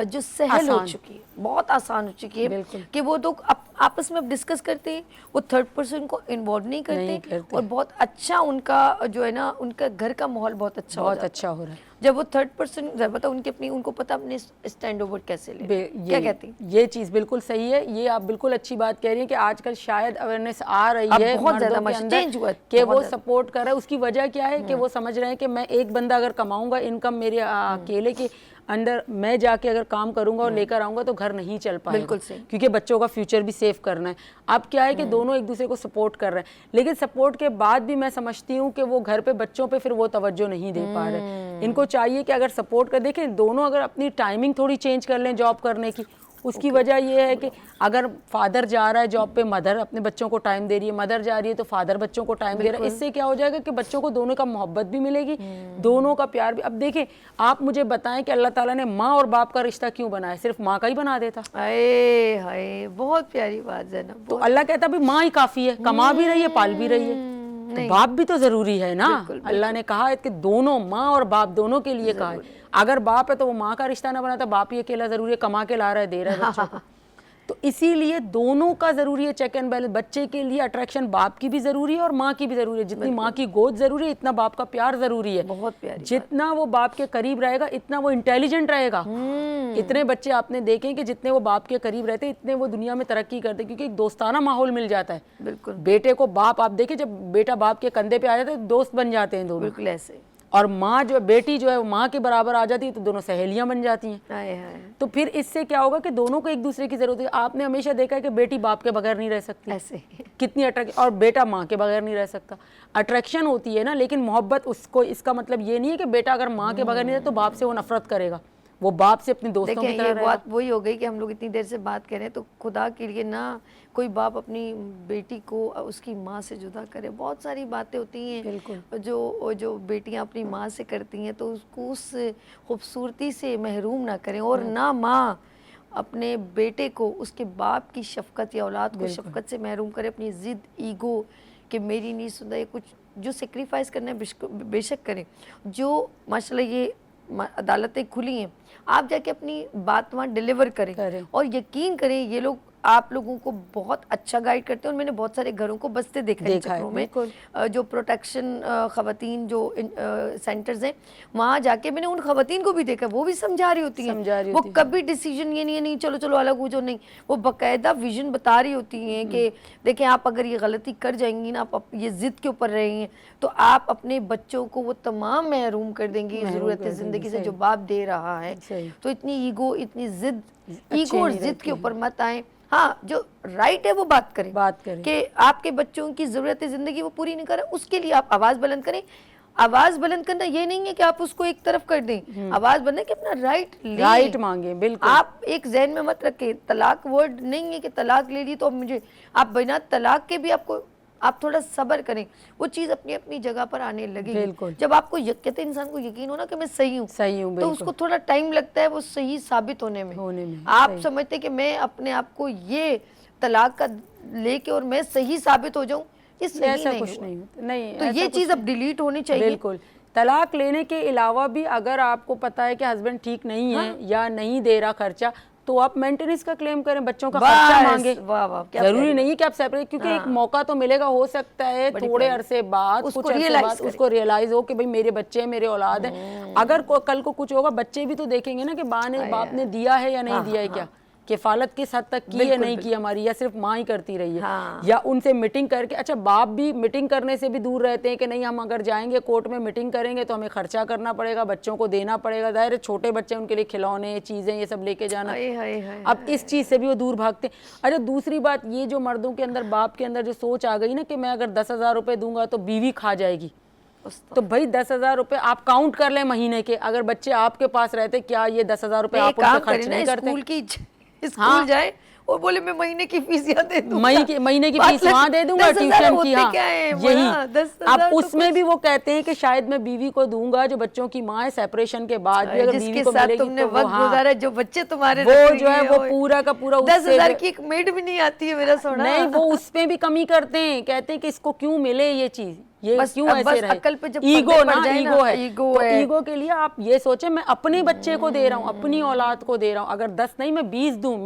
جو سہل ہو چکی ہے, بہت آسان ہو چکی ہے, کہ وہ لوگ آپس میں اب ڈسکس کرتے ہیں, وہ 3rd پرسن کو انوالو نہیں کرتے, اور بہت اچھا ان کا جو ہے نا, ان کا گھر کا ماحول بہت اچھا ہو رہا ہے جب وہ 3rd پرسن پتا ان کو پتا اپنے اسٹینڈ اوور کیسے لے. کیا کہتی ہیں؟ یہ چیز بالکل صحیح ہے, یہ آپ بالکل اچھی بات کہہ رہی ہیں کہ آج کل شاید اویئرنیس آ رہی ہے بہت زیادہ چینج ہوا ہے کہ وہ سپورٹ کر رہا ہے. اس کی وجہ کیا ہے کہ وہ سمجھ رہے ہیں کہ میں ایک بندہ اگر کماؤں گا, انکم میرے اکیلے کے اندر میں جا کے اگر کام کروں گا اور لے کر آؤں گا تو گھر نہیں چل پائے گا, کیونکہ بچوں کا فیوچر بھی سیو کرنا ہے. اب کیا ہے کہ دونوں ایک دوسرے کو سپورٹ کر رہے ہیں, لیکن سپورٹ کے بعد بھی میں سمجھتی ہوں کہ وہ گھر پہ بچوں پہ پھر وہ توجہ نہیں دے پا رہے. ان کو چاہیے کہ اگر سپورٹ کر, دیکھیں دونوں اگر اپنی ٹائمنگ تھوڑی چینج کر لیں جاب کرنے کی. اس کی وجہ یہ ہے کہ اگر فادر جا رہا ہے جاب پہ, مدر اپنے بچوں کو ٹائم دے رہی ہے, مدر جا رہی ہے تو فادر بچوں کو ٹائم دے رہا ہے. اس سے کیا ہو جائے گا کہ بچوں کو دونوں کا محبت بھی ملے گی, دونوں کا پیار بھی. اب دیکھیں آپ مجھے بتائیں کہ اللہ تعالیٰ نے ماں اور باپ کا رشتہ کیوں بنایا؟ صرف ماں کا ہی بنا دیتا. ہائے بہت پیاری بات ہے نا. تو اللہ کہتا بھی ماں ہی کافی ہے, کما بھی رہی ہے پال بھی رہی ہے, باپ بھی تو ضروری ہے نا. اللہ نے کہا ہے کہ دونوں ماں اور باپ دونوں کے لیے کہا ہے. اگر باپ ہے تو وہ ماں کا رشتہ نہ بناتا, باپ ہی اکیلا ضروری ہے, کما کے لا رہا ہے دے رہا ہے بچوں کو. تو تو اسی لیے دونوں کا ضروری ہے چیک اینڈ بیلنس. بچے کے لیے اٹریکشن باپ کی بھی ضروری ہے اور ماں کی بھی ضروری ہے. جتنی ماں کی گود ضروری ہے اتنا باپ کا پیار ضروری ہے. بہت پیاری. جتنا وہ باپ کے قریب رہے گا اتنا وہ انٹیلیجنٹ رہے گا. اتنے بچے آپ نے دیکھیں کہ جتنے وہ باپ کے قریب رہتے اتنے وہ دنیا میں ترقی کرتے, کیونکہ ایک دوستانہ ماحول مل جاتا ہے. بالکل. بیٹے کو باپ, آپ دیکھیں جب بیٹا باپ کے کندھے پہ آ جاتا ہے دوست بن جاتے ہیں دونوں. بالکل ایسے. اور ماں جو بیٹی جو ہے وہ ماں کے برابر آ جاتی ہے تو دونوں سہیلیاں بن جاتی ہیں. ہائے ہائے. تو پھر اس سے کیا ہوگا کہ دونوں کو ایک دوسرے کی ضرورت ہے. آپ نے ہمیشہ دیکھا ہے کہ بیٹی باپ کے بغیر نہیں رہ سکتی, ایسے کتنی اٹریکشن, اور بیٹا ماں کے بغیر نہیں رہ سکتا. اٹریکشن ہوتی ہے نا, لیکن محبت اس کو, اس کا مطلب یہ نہیں ہے کہ بیٹا اگر ماں کے بغیر نہیں رہے تو باپ سے وہ نفرت کرے گا. وہ باپ سے اپنے دوستوں کی طرح یہ رہے گا. بات وہی ہو گئی کہ ہم لوگ اتنی دیر سے بات کر رہے ہیں, تو خدا کے لیے نہ کوئی باپ اپنی بیٹی کو اس کی ماں سے جدا کرے. بہت ساری باتیں ہوتی ہیں بالکل جو بیٹیاں اپنی ماں سے کرتی ہیں تو اس کو اس خوبصورتی سے محروم نہ کریں, اور نہ ماں اپنے بیٹے کو اس کے باپ کی شفقت یا اولاد کو شفقت سے محروم کرے. اپنی ضد, ایگو کہ میری نہیں سنتا, یہ کچھ جو سیکریفائس کرنا ہے بے شک کریں. جو ماشاءاللہ یہ عدالتیں کھلی ہیں, آپ جا کے اپنی بات وہاں ڈیلیور کریں اور یقین کریں یہ لوگ آپ لوگوں کو بہت اچھا گائیڈ کرتے ہیں. اور میں نے بہت سارے گھروں کو بستے دیکھا ہے چکروں میں, جو پروٹیکشن خواتین جو سینٹرز ہیں وہاں جا کے میں نے ان خواتین کو بھی دیکھا, وہ بھی سمجھا رہی ہوتی ہیں. وہ کبھی ڈیسیجن یہ نہیں چلو الگ ہو جاؤ, نہیں, وہ باقاعدہ ویژن بتا رہی ہوتی ہیں کہ دیکھیں آپ اگر یہ غلطی کر جائیں گی نا, آپ یہ ضد کے اوپر رہیں گے تو آپ اپنے بچوں کو وہ تمام محروم کر دیں گی ضرورت زندگی سے جو باپ دے رہا ہے. تو اتنی ایگو, اتنی ضد, ایگو اور ضد کے اوپر مت آئیں. ہاں جو رائٹ ہے وہ بات کریں کہ آپ کے بچوں کی ضرورت زندگی وہ پوری نہیں کر رہے, اس کے لیے آپ آواز بلند کریں. آواز بلند کرنا یہ نہیں ہے کہ آپ اس کو ایک طرف کر دیں, آواز بلند ہے کہ اپنا رائٹ مانگیں. بالکل آپ ایک ذہن میں مت رکھیں طلاق ورڈ نہیں ہے کہ طلاق لے لی تو اب مجھے, آپ بنا طلاق کے بھی آپ تھوڑا صبر کریں, وہ چیز اپنی اپنی جگہ پر آنے لگے گی. جب آپ کو کہتے ہیں انسان کو یقین ہونا کہ میں صحیح ہوں تو اس کو تھوڑا ٹائم لگتا ہے وہ صحیح ثابت ہونے میں. آپ سمجھتے کہ میں اپنے آپ کو یہ طلاق کا لے کے اور میں صحیح ثابت ہو جاؤں, یہ صحیح نہیں. تو یہ چیز اب ڈیلیٹ ہونی چاہیے. بالکل. طلاق لینے کے علاوہ بھی اگر آپ کو پتا ہے کہ ہسبینڈ ٹھیک نہیں ہے یا نہیں دے رہا خرچہ تو آپ مینٹیننس کا کلیم کریں, بچوں کا خرچہ مانگیں. ضروری نہیں ہے کہ آپ سیپریٹ, کیونکہ ایک موقع تو ملے گا, ہو سکتا ہے تھوڑے عرصے بعد کچھ عرصے بعد اس کو ریئلائز ہو کہ بھئی میرے بچے ہیں, میرے اولاد ہیں. اگر کل کو کچھ ہوگا بچے بھی تو دیکھیں گے نا کہ باپ نے دیا ہے یا نہیں دیا ہے, کیا کفالت کس حد تک کی ہے نہیں کی ہماری, یا صرف ماں ہی کرتی رہی ہے. یا ان سے میٹنگ کر کے, اچھا باپ بھی میٹنگ کرنے سے بھی دور رہتے ہیں کہ نہیں ہم اگر جائیں گے کورٹ میں میٹنگ کریں گے تو ہمیں خرچہ کرنا پڑے گا, بچوں کو دینا پڑے گا. ظاہر ہے چھوٹے بچے ان کے لیے کھلونے چیزیں یہ سب لے کے جانا, اب اس چیز سے بھی وہ دور بھاگتے ہیں. اچھا دوسری بات یہ جو مردوں کے اندر, باپ کے اندر جو سوچ آ گئی نا کہ میں اگر 10,000 روپے دوں گا تو بیوی کھا جائے گی, تو بھائی 10,000 روپے آپ کاؤنٹ کر لیں مہینے کے, اگر بچے آپ کے پاس رہتے کیا یہ 10,000 روپے آپ ان پہ خرچ نہیں کرتے؟ اسکول جائے اور بولے میں مہینے کی فیس یہاں دے دوں گا, مہینے کی فیس وہاں دے دوں گا, ٹیوشن کی, یہی. اب اس میں بھی وہ کہتے ہیں کہ شاید میں بیوی کو دوں گا جو بچوں کی ماں ہے, سیپریشن کے بعد بھی اگر بیوی کو ملے گی تو وقت گزارا, جو بچے تمہارے وہ جو ہے وہ پورا کا پورا 10,000 کی ایک میڈ بھی نہیں آتی ہے میرا سونا. نہیں, وہ اس میں بھی کمی کرتے ہیں, کہتے ہیں کہ اس کو کیوں ملے یہ چیز, یہ کیوں ایسے رہے. ایگو نا, ایگو ہے. تو ایگو کے لیے آپ یہ سوچیں میں اپنے بچے کو دے رہا ہوں, اپنی اولاد کو دے رہا ہوں, اگر 10 نہیں میں 20 دوں.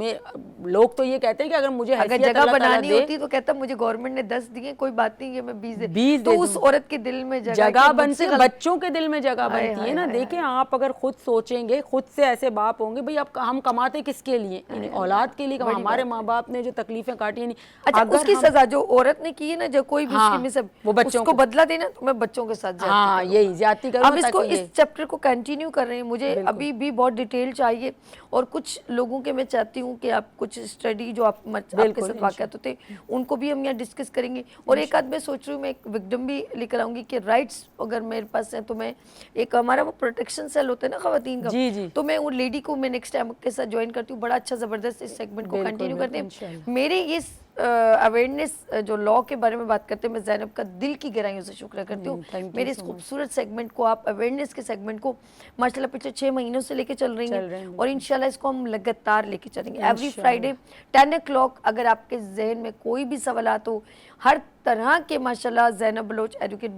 لوگ تو یہ کہتے ہیں کہ اگر مجھے جگہ بنانی ہوتی تو کہتا مجھے گورنمنٹ نے 10 دیے, کوئی بات نہیں ہے میں 20 تو اس عورت کے دل میں جگہ بنتی ہے, بچوں کے دل میں جگہ بنتی ہے نا. دیکھیں آپ اگر خود سوچیں گے, خود سے ایسے باپ ہوں گے, بھئی اب ہم کماتے کس کے لیے, اولاد کے لیے. ہمارے ماں باپ نے جو تکلیفیں کاٹی ہیں, اچھا اس کی سزا جو عورت نے کی ہے نا, جو کوئی بھی اس میں سب اس کو بدلہ دینا, تو میں بچوں کے ساتھ یہی زیادتی کروں. اب اس کو اس چیپٹر کو کنٹینیو کر رہے ہیں, مجھے ابھی بھی بہت ڈیٹیل چاہیے, اور کچھ لوگوں کے میں چاہتی ہوں کہ آپ کچھ اسٹڈی جو آپ کے ساتھ واقعات ہوتے ہیں ان کو بھی ہم یہاں ڈسکس کریں گے. اور ایک آدھ میں سوچ رہی ہوں میں ایک وکڈم بھی لے کر آؤں گی کہ رائٹس اگر میرے پاس ہیں تو میں ایک ہمارا وہ پروٹیکشن سیل ہوتا ہے نا خواتین کا, تو میں وہ لیڈی کو میں نیکسٹ ٹائم کے ساتھ جوائن کرتی ہوں. بڑا اچھا زبردست اس سیگمنٹ کو کنٹینیو کرتے ہیں. میرے اس اویئرنیس جو لاء کے بارے میں بات کرتے ہیں, میں زینب کا دل کی گہرائیوں سے شکریہ کرتی ہوں. میرے اس خوبصورت سیگمنٹ کو, آپ اویئرنیس کے سیگمنٹ کو ماشاءاللہ پچھلے 6 مہینوں سے لے کے چل رہی ہیں, اور انشاءاللہ اس کو ہم لگاتار لے کے چلیں گے. Every Friday 10 o'clock. اگر آپ کے ذہن میں کوئی بھی سوالات ہو, ہر طرح کے ماشاءاللہ زینب بلوچ ایڈوکیٹ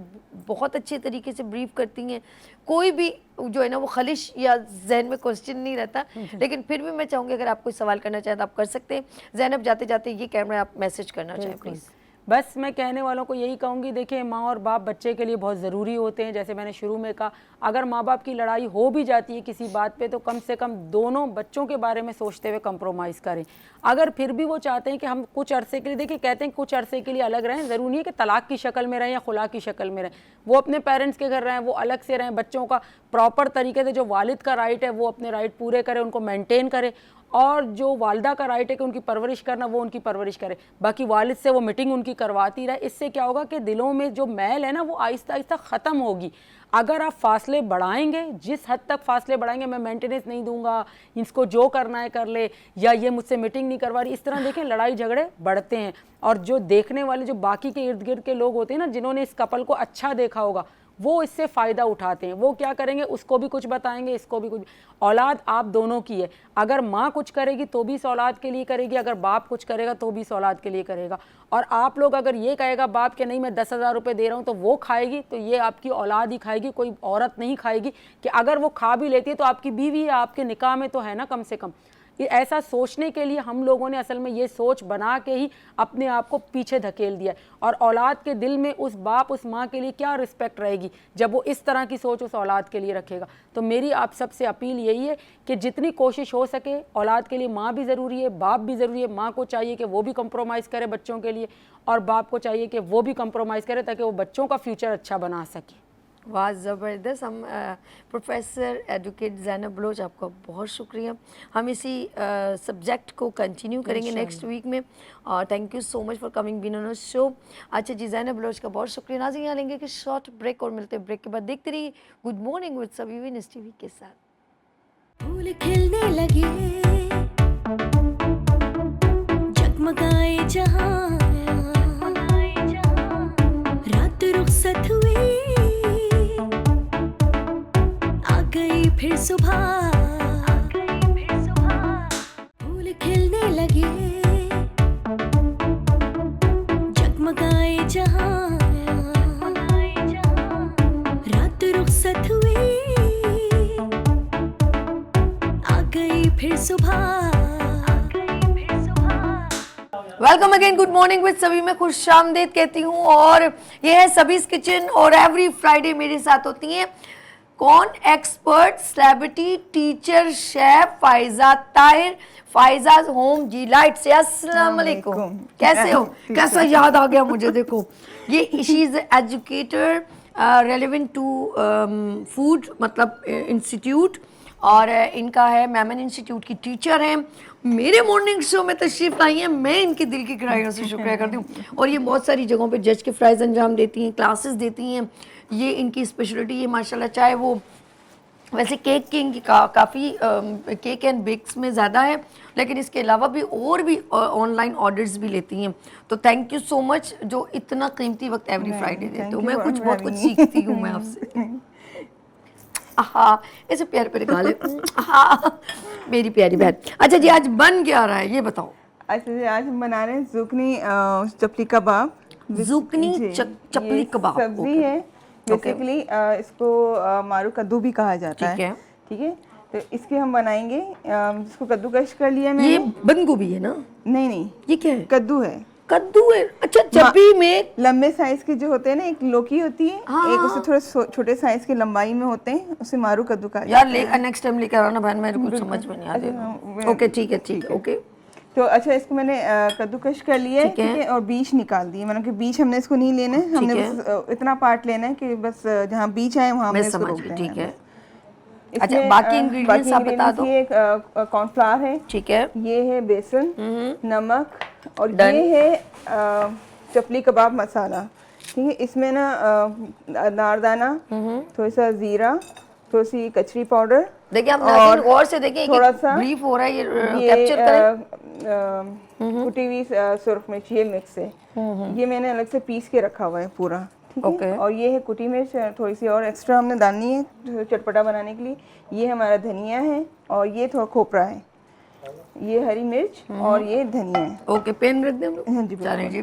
بہت اچھے طریقے سے بریف کرتی ہیں. کوئی بھی جو ہے نا وہ خلش یا ذہن میں کوسچن نہیں رہتا, لیکن پھر بھی میں چاہوں گی اگر آپ کوئی سوال کرنا چاہیں تو آپ کر سکتے ہیں. زینب جاتے جاتے یہ کیمرہ آپ میسج کرنا چاہیں پلیز. بس میں کہنے والوں کو یہی کہوں گی, دیکھیں ماں اور باپ بچے کے لیے بہت ضروری ہوتے ہیں. جیسے میں نے شروع میں کہا, اگر ماں باپ کی لڑائی ہو بھی جاتی ہے کسی بات پہ تو کم سے کم دونوں بچوں کے بارے میں سوچتے ہوئے کمپرومائز کریں. اگر پھر بھی وہ چاہتے ہیں کہ ہم کچھ عرصے کے لیے, دیکھیں کہتے ہیں کچھ عرصے کے لیے الگ رہیں, ضروری نہیں ہے کہ طلاق کی شکل میں رہیں یا خلا کی شکل میں رہیں. وہ اپنے پیرنٹس کے گھر رہیں, وہ الگ سے رہیں, بچوں کا پراپر طریقے سے جو والد کا رائٹ ہے وہ اپنے رائٹ پورے کرے, ان کو مینٹین کرے, اور جو والدہ کا رائٹ ہے کہ ان کی پرورش کرنا وہ ان کی پرورش کرے. باقی والد سے وہ میٹنگ ان کی کرواتی رہے. اس سے کیا ہوگا کہ دلوں میں جو میل ہے نا وہ آہستہ آہستہ ختم ہوگی. اگر آپ فاصلے بڑھائیں گے, جس حد تک فاصلے بڑھائیں گے, میں مینٹیننس نہیں دوں گا, اس کو جو کرنا ہے کر لے, یا یہ مجھ سے میٹنگ نہیں کروا رہی, اس طرح دیکھیں لڑائی جھگڑے بڑھتے ہیں. اور جو دیکھنے والے جو باقی کے ارد گرد کے لوگ ہوتے ہیں نا, جنہوں نے اس کپل کو اچھا دیکھا ہوگا, وہ اس سے فائدہ اٹھاتے ہیں. وہ کیا کریں گے, اس کو بھی کچھ بتائیں گے, اس کو بھی کچھ. اولاد آپ دونوں کی ہے, اگر ماں کچھ کرے گی تو بھی اس اولاد کے لیے کرے گی, اگر باپ کچھ کرے گا تو بھی اس اولاد کے لیے کرے گا. اور آپ لوگ اگر یہ کہے گا باپ کہ نہیں میں 10,000 روپے دے رہا ہوں تو وہ کھائے گی, تو یہ آپ کی اولاد ہی کھائے گی, کوئی عورت نہیں کھائے گی. کہ اگر وہ کھا بھی لیتی ہے تو آپ کی بیوی ہے, آپ کے نکاح میں تو ہے نا کم سے کم. ایسا سوچنے کے لیے ہم لوگوں نے اصل میں یہ سوچ بنا کے ہی اپنے آپ کو پیچھے دھکیل دیا ہے. اور اولاد کے دل میں اس باپ اس ماں کے لیے کیا رسپیکٹ رہے گی جب وہ اس طرح کی سوچ اس اولاد کے لیے رکھے گا. تو میری آپ سب سے اپیل یہی ہے کہ جتنی کوشش ہو سکے, اولاد کے لیے ماں بھی ضروری ہے, باپ بھی ضروری ہے. ماں کو چاہیے کہ وہ بھی کمپرومائز کرے بچوں کے لیے, اور باپ کو چاہیے کہ وہ بھی کمپرومائز کرے تاکہ وہ بچوں کا فیوچر اچھا بنا سکے. واہ زبردست. ہم پروفیسر ایڈوکیٹ زینب بلوچ آپ کا بہت شکریہ. ہم اسی سبجیکٹ کو کنٹینیو کریں گے نیکسٹ ویک میں, اور thank you so much for coming been on show. اچھا جی, زینب بلوچ کا بہت شکریہ. ناظرین یہاں لیں گے کہ شارٹ بریک, اور ملتے ہیں بریک کے بعد. دیکھتے رہیے گڈ مارننگ وتھ سبھی ونس ٹی وی کے ساتھ. پھول کھلنے لگے, جگمگائے جہاں, رات رخصت ہوئی, آ گئی پھر صبح, پھول کھلنے لگے, جگمگائے جہاں, رات رخصت ہوئی, آ گئی پھر صبح. Welcome again, good morning with سبھی میں خوش آمدید کہتی ہوں. اور یہ ہے سبیز کچن, اور ایوری فرائیڈے میرے ساتھ ہوتی ہیں کون, expert celebrity teacher chef Faiza Tahir, Faiza home delight سے. السلام علیکم, کیسے ہو؟ کیسا یاد آ گیا مجھے, دیکھو یہ شی از ایجوکیٹر ریلیونٹ ٹو فوڈ مطلب انسٹیٹیوٹ, اور ان کا ہے میمن انسٹیٹیوٹ کی ٹیچر ہیں. میرے مارننگ شو میں تشریف لائی ہیں, میں ان کے دل کی گہرائیوں سے شکریہ کرتی ہوں. اور یہ بہت ساری جگہوں پہ جج کے فرائض انجام دیتی ہیں, کلاسز دیتی ہیں, یہ ان کی اسپیشلٹی ہے ماشاءاللہ. چاہے وہ ویسے کیک کی ان کی کافی کیک اینڈ بیکس میں زیادہ ہے, لیکن اس کے علاوہ بھی اور بھی آن لائن آرڈرز بھی لیتی ہیں. تو تھینک یو سو مچ جو اتنا قیمتی وقت ایوری فرائیڈے دیتے ہو. میں بہت کچھ سیکھتی ہوں میں آپ سے. ہاں ایسے پیارے پیارے گالے, ہاں میری پیاری بہن. اچھا جی, آج بن کیا رہا ہے یہ بتاؤ. اچھا جی, آج ہم بنا رہے ہیں زوکنی چپلی کباب. زوکنی چپلی کباب سبزی ہے بیسیکلی, اس کو مارو کدو بھی کہا جاتا ہے. ٹھیک ہے, تو اس کے ہم بنائیں گے. اس کو کدو کش کر لیا میں نے. یہ بند گوبھی ہے نا؟ نہیں, یہ کیا ہے؟ کدو ہے. کدو ہے, اچھا. چپی میں لمبے سائز کے جو ہوتے ہیں نا, ایک لوکی ہوتی ہے, ایک اسے تھوڑے چھوٹے سائز کے لمبائی میں ہوتے ہیں, اسے مارو کدو کہا جاتا ہے. یار نیکسٹ ٹائم لے کر آنا بہن, میرے کو سمجھ میں نہیں آ رہا. اوکے ٹھیک ہے, ٹھیک ہے, اوکے. تو اچھا, اس کو میں نے کدو کش کر لیا ہے, ٹھیک ہے, اور بیج نکال دیے. مطلب کہ بیج ہم نے اس کو نہیں لینا ہے, ہم نے بس اتنا پارٹ لینا ہے کہ بس جہاں بیج آئے وہاں ہم نے اس کو روک دینا ہے. ٹھیک ہے. اچھا باقی انگریڈینٹس آپ بتا دو. یہ کارن فلاور ہے, ٹھیک ہے, یہ ہے بیسن, نمک, اور یہ ہے چپلی کباب مسالہ. ٹھیک ہے, اس میں نا ناردانہ, تھوڑا سا زیرہ, تھوڑی سی کچری پاؤڈر. دیکھیں آپ ناظرین غور سے دیکھیں, تھوڑا سا بریف ہو رہا ہے, یہ کیپچر کریں. کٹی ہوئی سرخ مرچ, یہ مکس ہے. یہ میں نے الگ سے پیس کے رکھا ہوا ہے پورا. ٹھیک ہے, اور یہ ہے کٹی مرچ, تھوڑی سی اور ایکسٹرا ہم نے ڈالنی ہے چٹپٹا بنانے کے لیے. یہ ہمارا دھنیا ہے, اور یہ تھوڑا کھوپرا ہے. یہ ہری مرچ, اور یہ دھنیا ہے. اوکے, پین رکھ دیں ہم لوگ. ہاں جی, چلیں جی.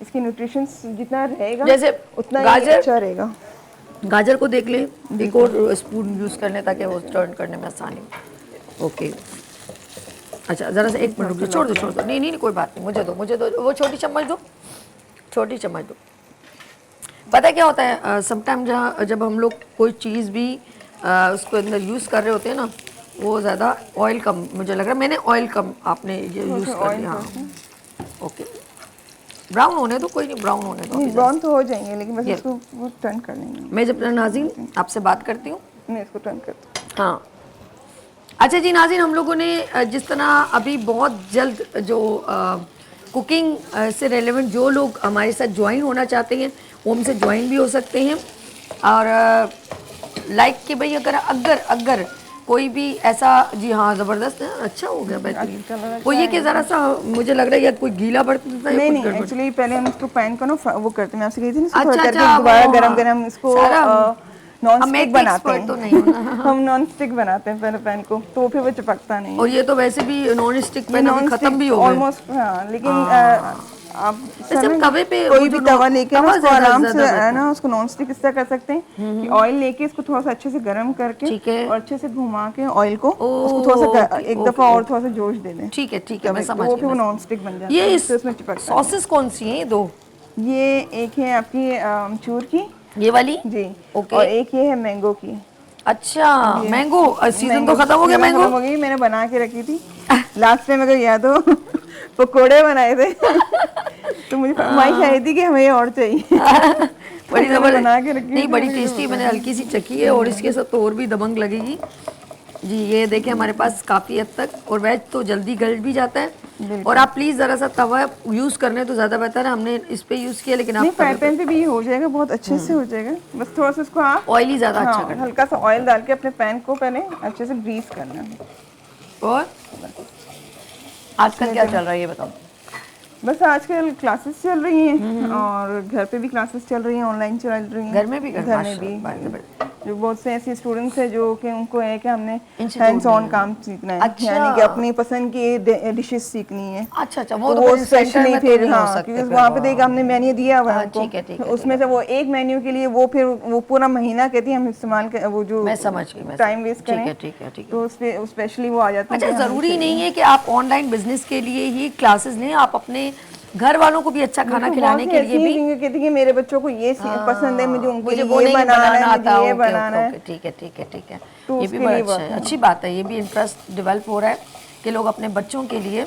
اس کی نیوٹریشنس جتنا رہے گا جیسے اتنا ہی گاجر اچھا رہے گا. گاجر کو دیکھ لیں, ایک اور اسپون یوز کر لیں تاکہ وہ ٹرن کرنے میں آسانی. اوکے اچھا ذرا سا ایک منٹ رک جاؤ, چھوڑ دو. نہیں کوئی بات نہیں, مجھے دو وہ چھوٹی چمچ دو, چھوٹی چمچ دو. پتہ کیا ہوتا ہے سم ٹائم جب ہم لوگ کوئی چیز بھی اس کو اندر یوز کر رہے ہوتے ہیں نا, وہ زیادہ آئل کم مجھے لگ رہا ہے, میں نے آئل کم آپ نے یوز کر لیا. ہاں اوکے براؤن ہونے دو, کوئی نہیں براؤن ہونے دو. نہیں براؤن تو ہو جائیں گے لیکن بس اس کو وہ ٹرن کر لیں گے. میں جب ناظرین آپ سے بات کرتی ہوں, میں اس کو ٹرن کرتی ہوں. ہاں اچھا جی ناظرین, ہم لوگوں نے جس طرح ابھی بہت جلد جو کوکنگ سے ریلیونٹ جو لوگ ہمارے ساتھ جوائن ہونا چاہتے ہیں وہ ہم سے جوائن بھی ہو سکتے ہیں. اور لائک کہ بھئی اگر کوئی بھی ایسا, جی ہاں زبردست ہے, اچھا ہو گیا بہترین. وہ یہ کہ ذرا سا مجھے لگ رہا ہے یا کوئی گیلا برتن تھا, نہیں ایکچولی پہلے ہم اس کو پین کو نا وہ کرتے ہیں, میں آپ سے کہی تھی نا تھوڑا کر کے دوبارہ گرم اس کو نان اسٹک بناتے ہیں. ہم نان اسٹک بناتے ہیں پہلے پین کو, تو پھر وہ چپکتا نہیں. اور یہ تو ویسے بھی نان اسٹک پین ابھی ختم بھی ہو گئے آلموسٹ. ہاں لیکن آپ توے پہ کوئی بھی توا لے کے اس کو آرام سے نا اس کو نان اسٹک اس طرح کر سکتے ہیں کہ آئل لے کے اس کو تھوڑا سا اچھے سے گرم کر کے اور اچھے سے گھما کے آئل کو اس کو تھوڑا سا ایک دفعہ اور تھوڑا سا جوش دے دیں. ٹھیک ہے میں سمجھ وہ گئی. پھر وہ نان اسٹک بن جاتا یہ ہے, اس میں چپکتا ہے. ساسز کون سی ہیں یہ دو؟ یہ ایک ہے آپ کی امچور کی, یہ والی جی, اور ایک یہ ہے مینگو کی. اچھا مینگو سیزن تو ختم ہو گیا. مینگو ختم ہو گئی, میں نے بنا کے رکھی تھی لاسٹ میں, اگر یاد ہو پکوڑے بنائے تھے تو مجھے فرمائش آئی تھی کہ ہمیں یہ اور چاہیے. بڑی زبردست, نہیں بڑی ٹیسٹی, میں نے ہلکی سی چکی ہے اور اس کے ساتھ تو اور بھی دبنگ لگے گی. جی یہ دیکھیں ہمارے پاس کافی حد تک, اور ویج تو جلدی گل بھی جاتا ہے. اور آپ پلیز ذرا سا توا یوز کرنے تو زیادہ بہتر ہے, ہم نے اس پہ یوز کیا لیکن آپ فرائی پین پہ بھی ہو جائے گا, بہت اچھے سے ہو جائے گا. بس تھوڑا سا اس کو آپ آئلی زیادہ اچھا کرنا, ہلکا سا آئل ڈال کے اپنے پین کو پہلے اچھے سے گریس کرنا ہے. اور آج کل کیا چل رہا ہے یہ بتاؤ؟ بس آج کل کلاسز چل رہی ہیں اور گھر پہ بھی کلاسز چل رہی ہیں, آن لائن چل رہی ہیں. گھر میں بھی جو بہت سے ایسے اسٹوڈنٹس ہیں جو کہ ان کو ہے کہ ہم نے ہینڈس آن کام سیکھنا ہے, یعنی کہ اپنی پسند کی ڈشز سیکھنی ہے. اچھا وہ اسپیشلی پھر ہاں کیونکہ وہاں پہ دیکھ ہم نے مینیو دیا ہوا ہے ان کو, اس میں سے وہ ایک مینیو کے لیے وہ پھر وہ پورا مہینہ کہتی ہیں ہم استعمال کر, وہ جو ٹائم ویسٹ کریں تو اس پہ اسپیشلی وہ آ جاتا ہے. اچھا ضروری نہیں ہے کہ آپ آن لائن بزنس کے لیے ہی کلاسز لیں, آپ اپنے گھر والوں کو بھی اچھا کھانا کھلانے کے لیے بھی کہتی کہ میرے بچوں کو یہ پسند ہے, مجھے ان کے لیے یہ بنانا ہے, مجھے یہ بنانا ہے. ٹھیک ہے, یہ بھی بڑا اچھا ہے, اچھی بات ہے. یہ بھی انٹرسٹ ڈیولپ ہو رہا ہے کہ لوگ اپنے بچوں کے لیے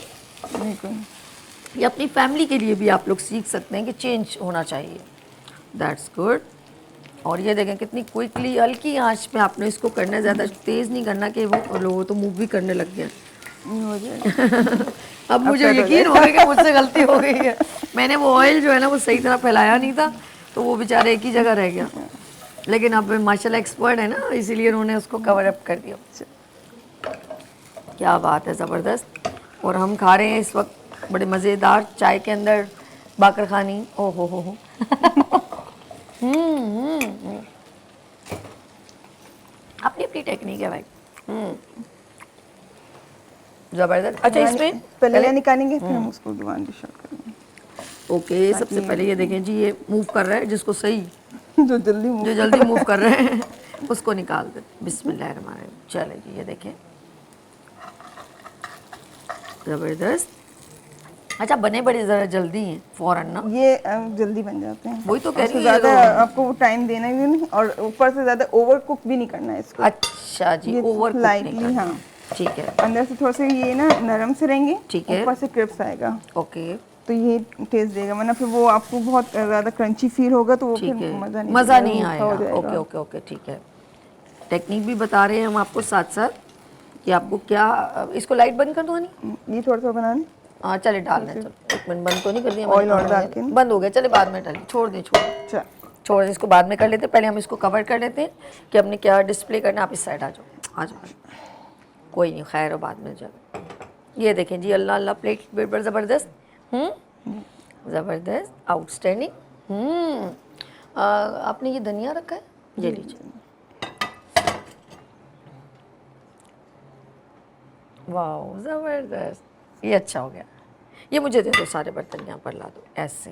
یا اپنی فیملی کے لیے بھی آپ لوگ سیکھ سکتے ہیں کہ چینج ہونا چاہیے. That's good. اور یہ دیکھیں کتنی کوئکلی ہلکی آنچ پہ آپ نے اس کو کرنا ہے, زیادہ تیز نہیں کرنا کہ وہ لوگ تو موو بھی کرنے لگ گئے. اب مجھے یقین ہو گیا کہ مجھ سے غلطی ہو گئی ہے, میں نے وہ آئل جو ہے نا وہ صحیح طرح پھیلایا نہیں تھا تو وہ بیچارے ایک ہی جگہ رہ گیا. لیکن اب ماشاء اللہ ایکسپرٹ ہے نا, اسی لیے انہوں نے اس کو کور اپ کر دیا. کیا بات ہے, زبردست. اور ہم کھا رہے ہیں اس وقت بڑے مزیدار چائے کے اندر باقر خانی. او ہو اپنی اپنی ٹیکنیک ہے بھائی, زبردست. اچھا اس میں پہلے نکالیں گے پھر ہم اس کو دوبارہ ڈش آؤٹ کریں گے. اوکے سب سے پہلے یہ دیکھیں جی, یہ موو کر رہا ہے جس کو صحیح جو جلدی موو کر رہے ہیں اس کو نکال دیں. بسم اللہ الرحمن الرحیم. چلے جی یہ دیکھیں زبردست. اچھا بنے بڑے ذرا جلدی ہیں فوراً نا, یہ جلدی بن جاتے ہیں. وہی تو کہہ رہی ہوں, زیادہ آپ کو وہ ٹائم دینا بھی نہیں اور اوپر سے زیادہ اوور کوک بھی نہیں کرنا ہے اس کو. اچھا جی, اوور کوک نہیں کرنا. ہاں ٹھیک ہے, اندر سے تھوڑا سا یہ نا نرم سے رہیں گے, ٹھیک ہے, اوپر سے کرپس آئے گا. اوکے تو یہ ٹیسٹ دے گا, ورنہ پھر وہ آپ کو بہت زیادہ کرنچی فیل ہوگا تو وہ پھر مزہ نہیں آئے گا. اوکے اوکے ٹھیک ہے. ٹیکنیک بھی بتا رہے ہیں ہم آپ کو ساتھ ساتھ کہ آپ کو کیا. اس کو لائٹ بند کر دو نہیں, یہ تھوڑا سا بنا لیں. ہاں چلے ڈال دیں, چلو ایک منٹ بند تو نہیں کر دیا, آئل اور ڈال کے بند ہو گیا, چلے بعد میں ڈالیں, چھوڑ دیں اس کو بعد میں کر لیتے. پہلے ہم اس کو کور کر لیتے ہیں کہ ہم نے کیا ڈسپلے کرنا. آپ اس سائڈ آ جاؤ, کوئی نہیں, خیر ہو بعد میں جب. یہ دیکھیں جی, اللہ اللہ پلیٹ بڑا زبردست, زبردست, آؤٹ اسٹینڈنگ. آپ نے یہ دھنیا رکھا ہے, یہ لیجیے. واو زبردست, یہ اچھا ہو گیا. یہ مجھے دے دو, سارے برتن یہاں پر لا دو ایسے.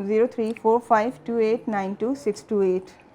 0345289268।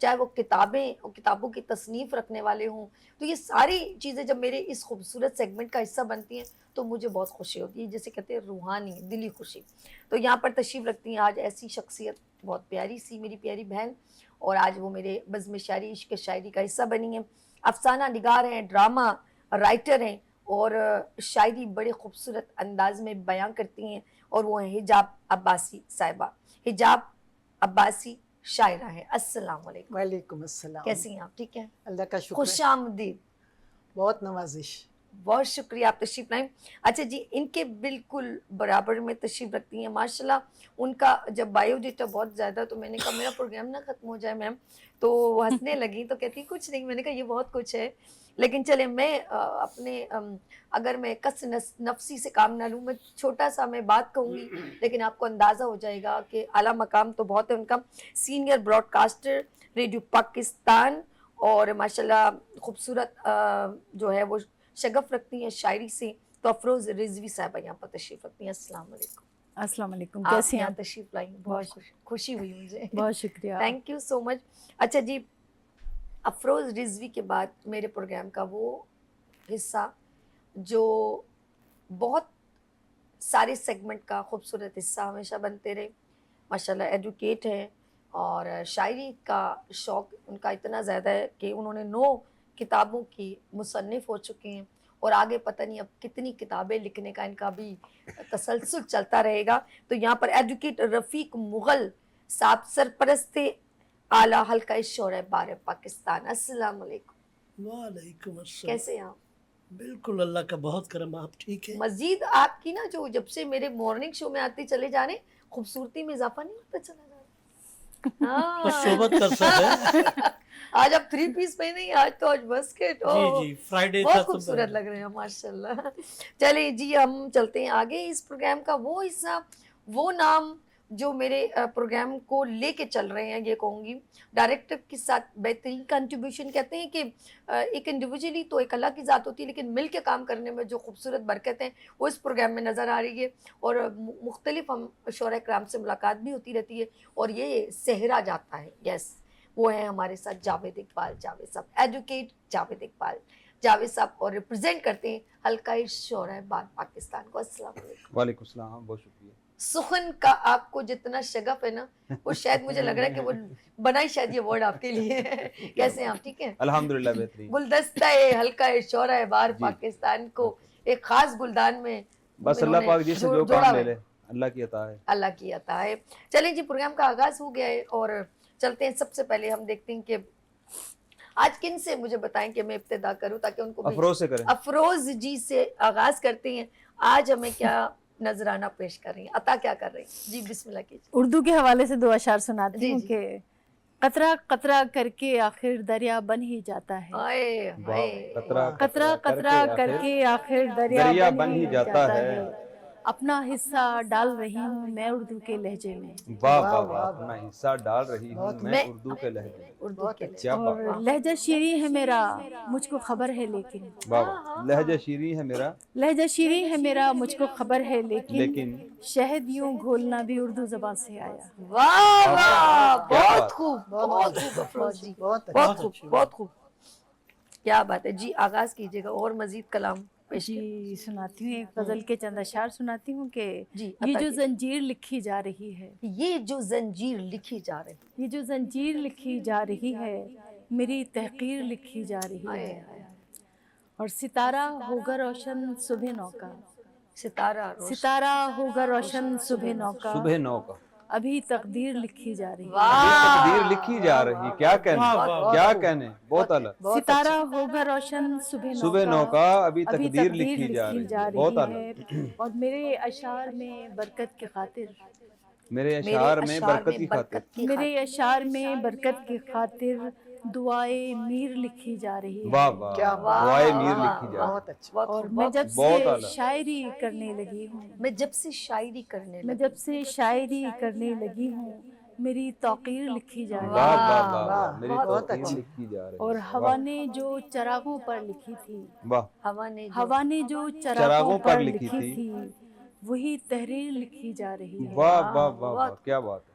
چاہے وہ کتابیں اور کتابوں کی تصنیف رکھنے والے ہوں. تو یہ ساری چیزیں جب میرے اس خوبصورت سیگمنٹ کا حصہ بنتی ہیں تو مجھے بہت خوشی ہوتی ہے, جیسے کہتے ہیں روحانی دلی خوشی. تو یہاں پر تشریف رکھتی ہیں آج ایسی شخصیت, بہت پیاری سی میری پیاری بہن, اور آج وہ میرے بزم شاعری عشق شاعری کا حصہ بنی ہیں. افسانہ نگار ہیں, ڈرامہ رائٹر ہیں, اور شاعری بڑے خوبصورت انداز میں بیان کرتی ہیں, اور وہ ہیں حجاب عباسی صاحبہ. حجاب عباسی شاعرہ ہیں. السلام علیکم. وعلیکم السلام. کیسی ہیں آپ؟ ٹھیک ہیں, اللہ کا شکر خوش ہے. آمدید. بہت نوازش. بہت شکریہ, آپ تشریف لائیں. اچھا جی, ان کے بالکل برابر میں تشریف رکھتی ہیں ماشاءاللہ. ان کا جب بایو ڈیٹا بہت زیادہ, تو میں نے کہا میرا پروگرام نہ ختم ہو جائے میم. تو وہ ہنسنے لگی, تو کہتی کچھ نہیں. میں نے کہا یہ بہت کچھ ہے, لیکن چلے میں اپنے اگر میں کس نفسی سے کام نہ لوں, میں چھوٹا سا میں بات کہوں گی, لیکن آپ کو اندازہ ہو جائے گا کہ اعلیٰ مقام تو بہت ہے ان کا. Senior broadcaster radio Pakistan, اور ماشاءاللہ خوبصورت جو ہے وہ شگف رکھتی ہیں شاعری سے. تو افروز رضوی صاحبہ یہاں پر تشریف رکھتی ہیں. السلام علیکم. السلام علیکم. آپ کیسے ہیں یہاں آپ؟ تشریف لائیں, بہت خوشی ہوئی مجھے. بہت شکریہ. تھینک یو سو مچ. اچھا جی, افروز رضوی کے بعد میرے پروگرام کا وہ حصہ جو بہت سارے سیگمنٹ کا خوبصورت حصہ ہمیشہ بنتے رہے. ماشاءاللہ ایڈوکیٹ ہیں, اور شاعری کا شوق ان کا اتنا زیادہ ہے کہ انہوں نے 9 کتابوں کی مصنف ہو چکے ہیں, اور آگے پتہ نہیں اب کتنی کتابیں لکھنے کا ان کا بھی تسلسل چلتا رہے گا. تو یہاں پر ایڈوکیٹ رفیق مغل صاحب, سرپرست اعلیٰ حلقہ شعراء بار پاکستان. السلام علیکم. وعلیکم السلام. کیسے ہیں آپ؟ بالکل اللہ کا بہت کرم. آپ ٹھیک ہیں؟ مزید آپ کی نا جو جب سے میرے مارننگ شو میں آتے چلے جا رہے, خوبصورتی میں اضافہ نہیں ہوتا چلا جا رہا. بس صحبت کر سکتے ہیں. آج آپ 3 پیس پہنے ہیں, آج تو آج بسکٹ. جی فرائیڈے تھا بہت تو خوبصورت لگ رہے ہیں ماشاءاللہ. چلیں جی, ہم چلتے ہیں آگے. اس پروگرام کا وہ حصہ, وہ نام جو میرے پروگرام کو لے کے چل رہے ہیں, یہ کہوں گی ڈائریکٹر کے ساتھ بہترین کنٹریبیوشن. کہتے ہیں کہ ایک انڈیویجولی تو ایک اللہ کی ذات ہوتی ہے, لیکن مل کے کام کرنے میں جو خوبصورت برکت ہیں وہ اس پروگرام میں نظر آ رہی ہے. اور مختلف ہم شعراء کرام سے ملاقات بھی ہوتی رہتی ہے, اور یہ صحرا جاتا ہے. یس, وہ ہیں ہمارے ساتھ جاوید اقبال. جاوید صاحب, ایڈوکیٹ جاوید اقبال. جاوید صاحب اور ریپرزینٹ کرتے ہیں حلقہ شعراء بار پاکستان کو. السلام علیکم. وعلیکم السلام. بہت شکریہ. سخن کا آپ کو جتنا شگف ہے نا, وہ شاید مجھے لگ رہا ہے کہ وہ بنائی شاید یہ ورڈ آپ کے لیے. کیسے ہیں آپ؟ ٹھیک ہیں الحمدللہ بہترین. گلدستہ حلقہ شعراء بار پاکستان کو ایک خاص گلدان میں بس اللہ پاک جی سے جو کام لے لے, اللہ کی عطا ہے. اللہ کی عطا ہے. چلیں جی, پروگرام کا آغاز ہو گیا ہے, اور چلتے ہیں. سب سے پہلے ہم دیکھتے ہیں کہ آج کن سے مجھے بتائیں کہ میں ابتدا کروں تاکہ ان کو افروز سے کریں. افروز جی سے آغاز کرتے ہیں. آج ہمیں کیا نذرانہ پیش کر رہی ہیں, عطا کیا کر رہی ہیں؟ جی بسم اللہ کیجیے. اردو کے حوالے سے 2 اشعار سناتی ہوں جی. کہ قطرہ قطرہ کر کے آخر دریا بن ہی جاتا ہے. آئے ہائے. قطرہ قطرہ کر کے آخر دریا بن ہی جاتا ہے. اپنا حصہ ڈال رہی ہوں میں اردو کے لہجے میں. واہ واہ واہ. اپنا حصہ ڈال رہی ہوں میں اردو کے لہجے میں. اردو کے لیے. کیا بات. اور لہجہ شیریں ہے میرا مجھ کو خبر ہے, لیکن واہ. لہجہ شیریں ہے میرا, لہجہ شیریں ہے میرا مجھ کو خبر ہے, لیکن شہد یوں گھولنا بھی اردو زبان سے آیا. واہ واہ, بہت خوب, بہت خوب افروز جی, بہت بہت خوب, بہت خوب. کیا بات ہے جی, آغاز کیجیے گا اور مزید کلام پیش. جی سناتی ہوں, ایک غزل کے چند اشعار سناتی ہوں کہ جی, یہ عطا جو کیجیے. زنجیر لکھی جا رہی ہے, یہ جو زنجیر لکھی جا رہی ہے, یہ جو زنجیر لکھی جا رہی ہے, میری تحقیر لکھی جا رہی آئے ہے. ہائے. اور ستارہ ہوگا روشن صبح نو کا, ستارہ روشن. ستارہ ہوگا روشن صبح نو کا, صبح 9 کا. ابھی تقدیر لکھی جا رہی ہے. تقدیر لکھی جا رہی. کیا کہنے, کیا کہنے, بہت اعلیٰ. ستارہ ہوگا روشن صبح 9 کا, ابھی تقدیر لکھی جا رہی ہے. بہت اعلیٰ. اور میرے اشعار میں برکت کی خاطر, میرے اشعار میں برکت کی خاطر, میرے اشعار میں برکت کی خاطر دعائے میر لکھی جا رہی ہے. واہ واہ. دعائے میر لکھی جا رہی. بہت اچھا. اور میں جب بہت سے اعلیٰ. شاعری کرنے لگی ہوں, میں جب سے شاعری کرنے میں لگی, جب سے شاعری کرنے لگی ہوں, میری توقیر لکھی جا رہی واہ ہے. واہ واہ. میری بہت توقیر اچھی. لکھی جا رہی. اور ہوا نے جو چراغوں پر لکھی تھی, واہ. ہوا نے جو چراغوں پر لکھی تھی, وہی تحریر لکھی جا رہی ہے. واہ واہ واہ واہ. کیا بات ہے.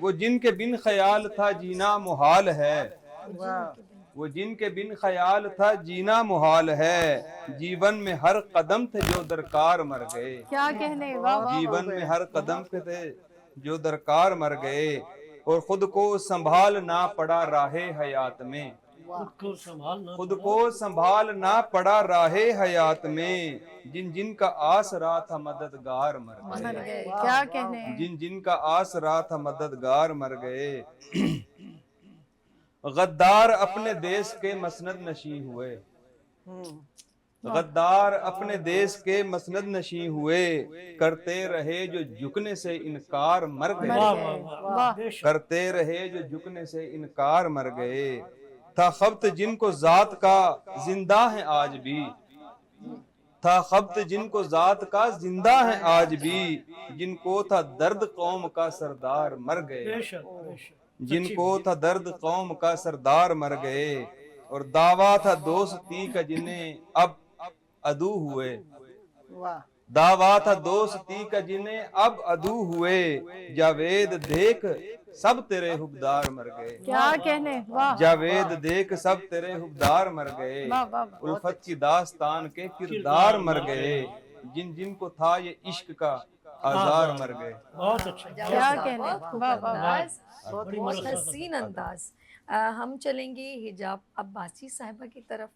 وہ جن کے بن خیال تھا جینا محال ہے، واہ وہ جن کے بن خیال تھا جینا محال ہے، جیون میں ہر قدم تھے جو درکار مر گئے، کیا کہنے، واہ واہ جیون میں ہر قدم پہ تھے جو درکار مر گئے، اور خود کو سنبھالنا پڑا راہ حیات میں، خود کو سنبھالنا خود کو سنبھالنا پڑا راہ حیات میں، جن جن کا آسرا تھا مددگار مر گئے، کیا کہنے، جن جن کا آسرا تھا مددگار مر گئے۔ غدار اپنے دیس کے مسند نشیں ہوئے، غدار اپنے دیس کے مسند نشیں ہوئے، کرتے رہے جو جھکنے سے انکار مر واہ گئے، واہ واہ بے شک کرتے رہے جو جھکنے سے انکار مر گئے، تھا خبت جن کو ذات کا زندہ ہے آج بھی، تھا خبت جن کو ذات کا زندہ ہے آج بھی، جن کو تھا درد قوم کا سردار مر گئے، بے شک بے شک جن کو تھا درد قوم کا سردار مر گئے، اور دعویٰ تھا دوستی کا جنہیں اب عدو ہوئے، واہ دعویٰ تھا دوستی کا جنہیں اب عدو ہوئے، جاوید دیکھ سب تیرے حقدار مر گئے، کیا کہنے، واہ جاوید دیکھ سب تیرے حقدار مر گئے، واہ واہ، الفت کی داستان کے کردار مر گئے، جن جن کو تھا یہ عشق کا آزار مر گئے۔ بہت اچھا کیا کہنے، واہ واہ واہ، انداز، بڑی بہت مرثیہ حسین انداز۔ ہم چلیں گے حجاب عباسی صاحبہ کی طرف،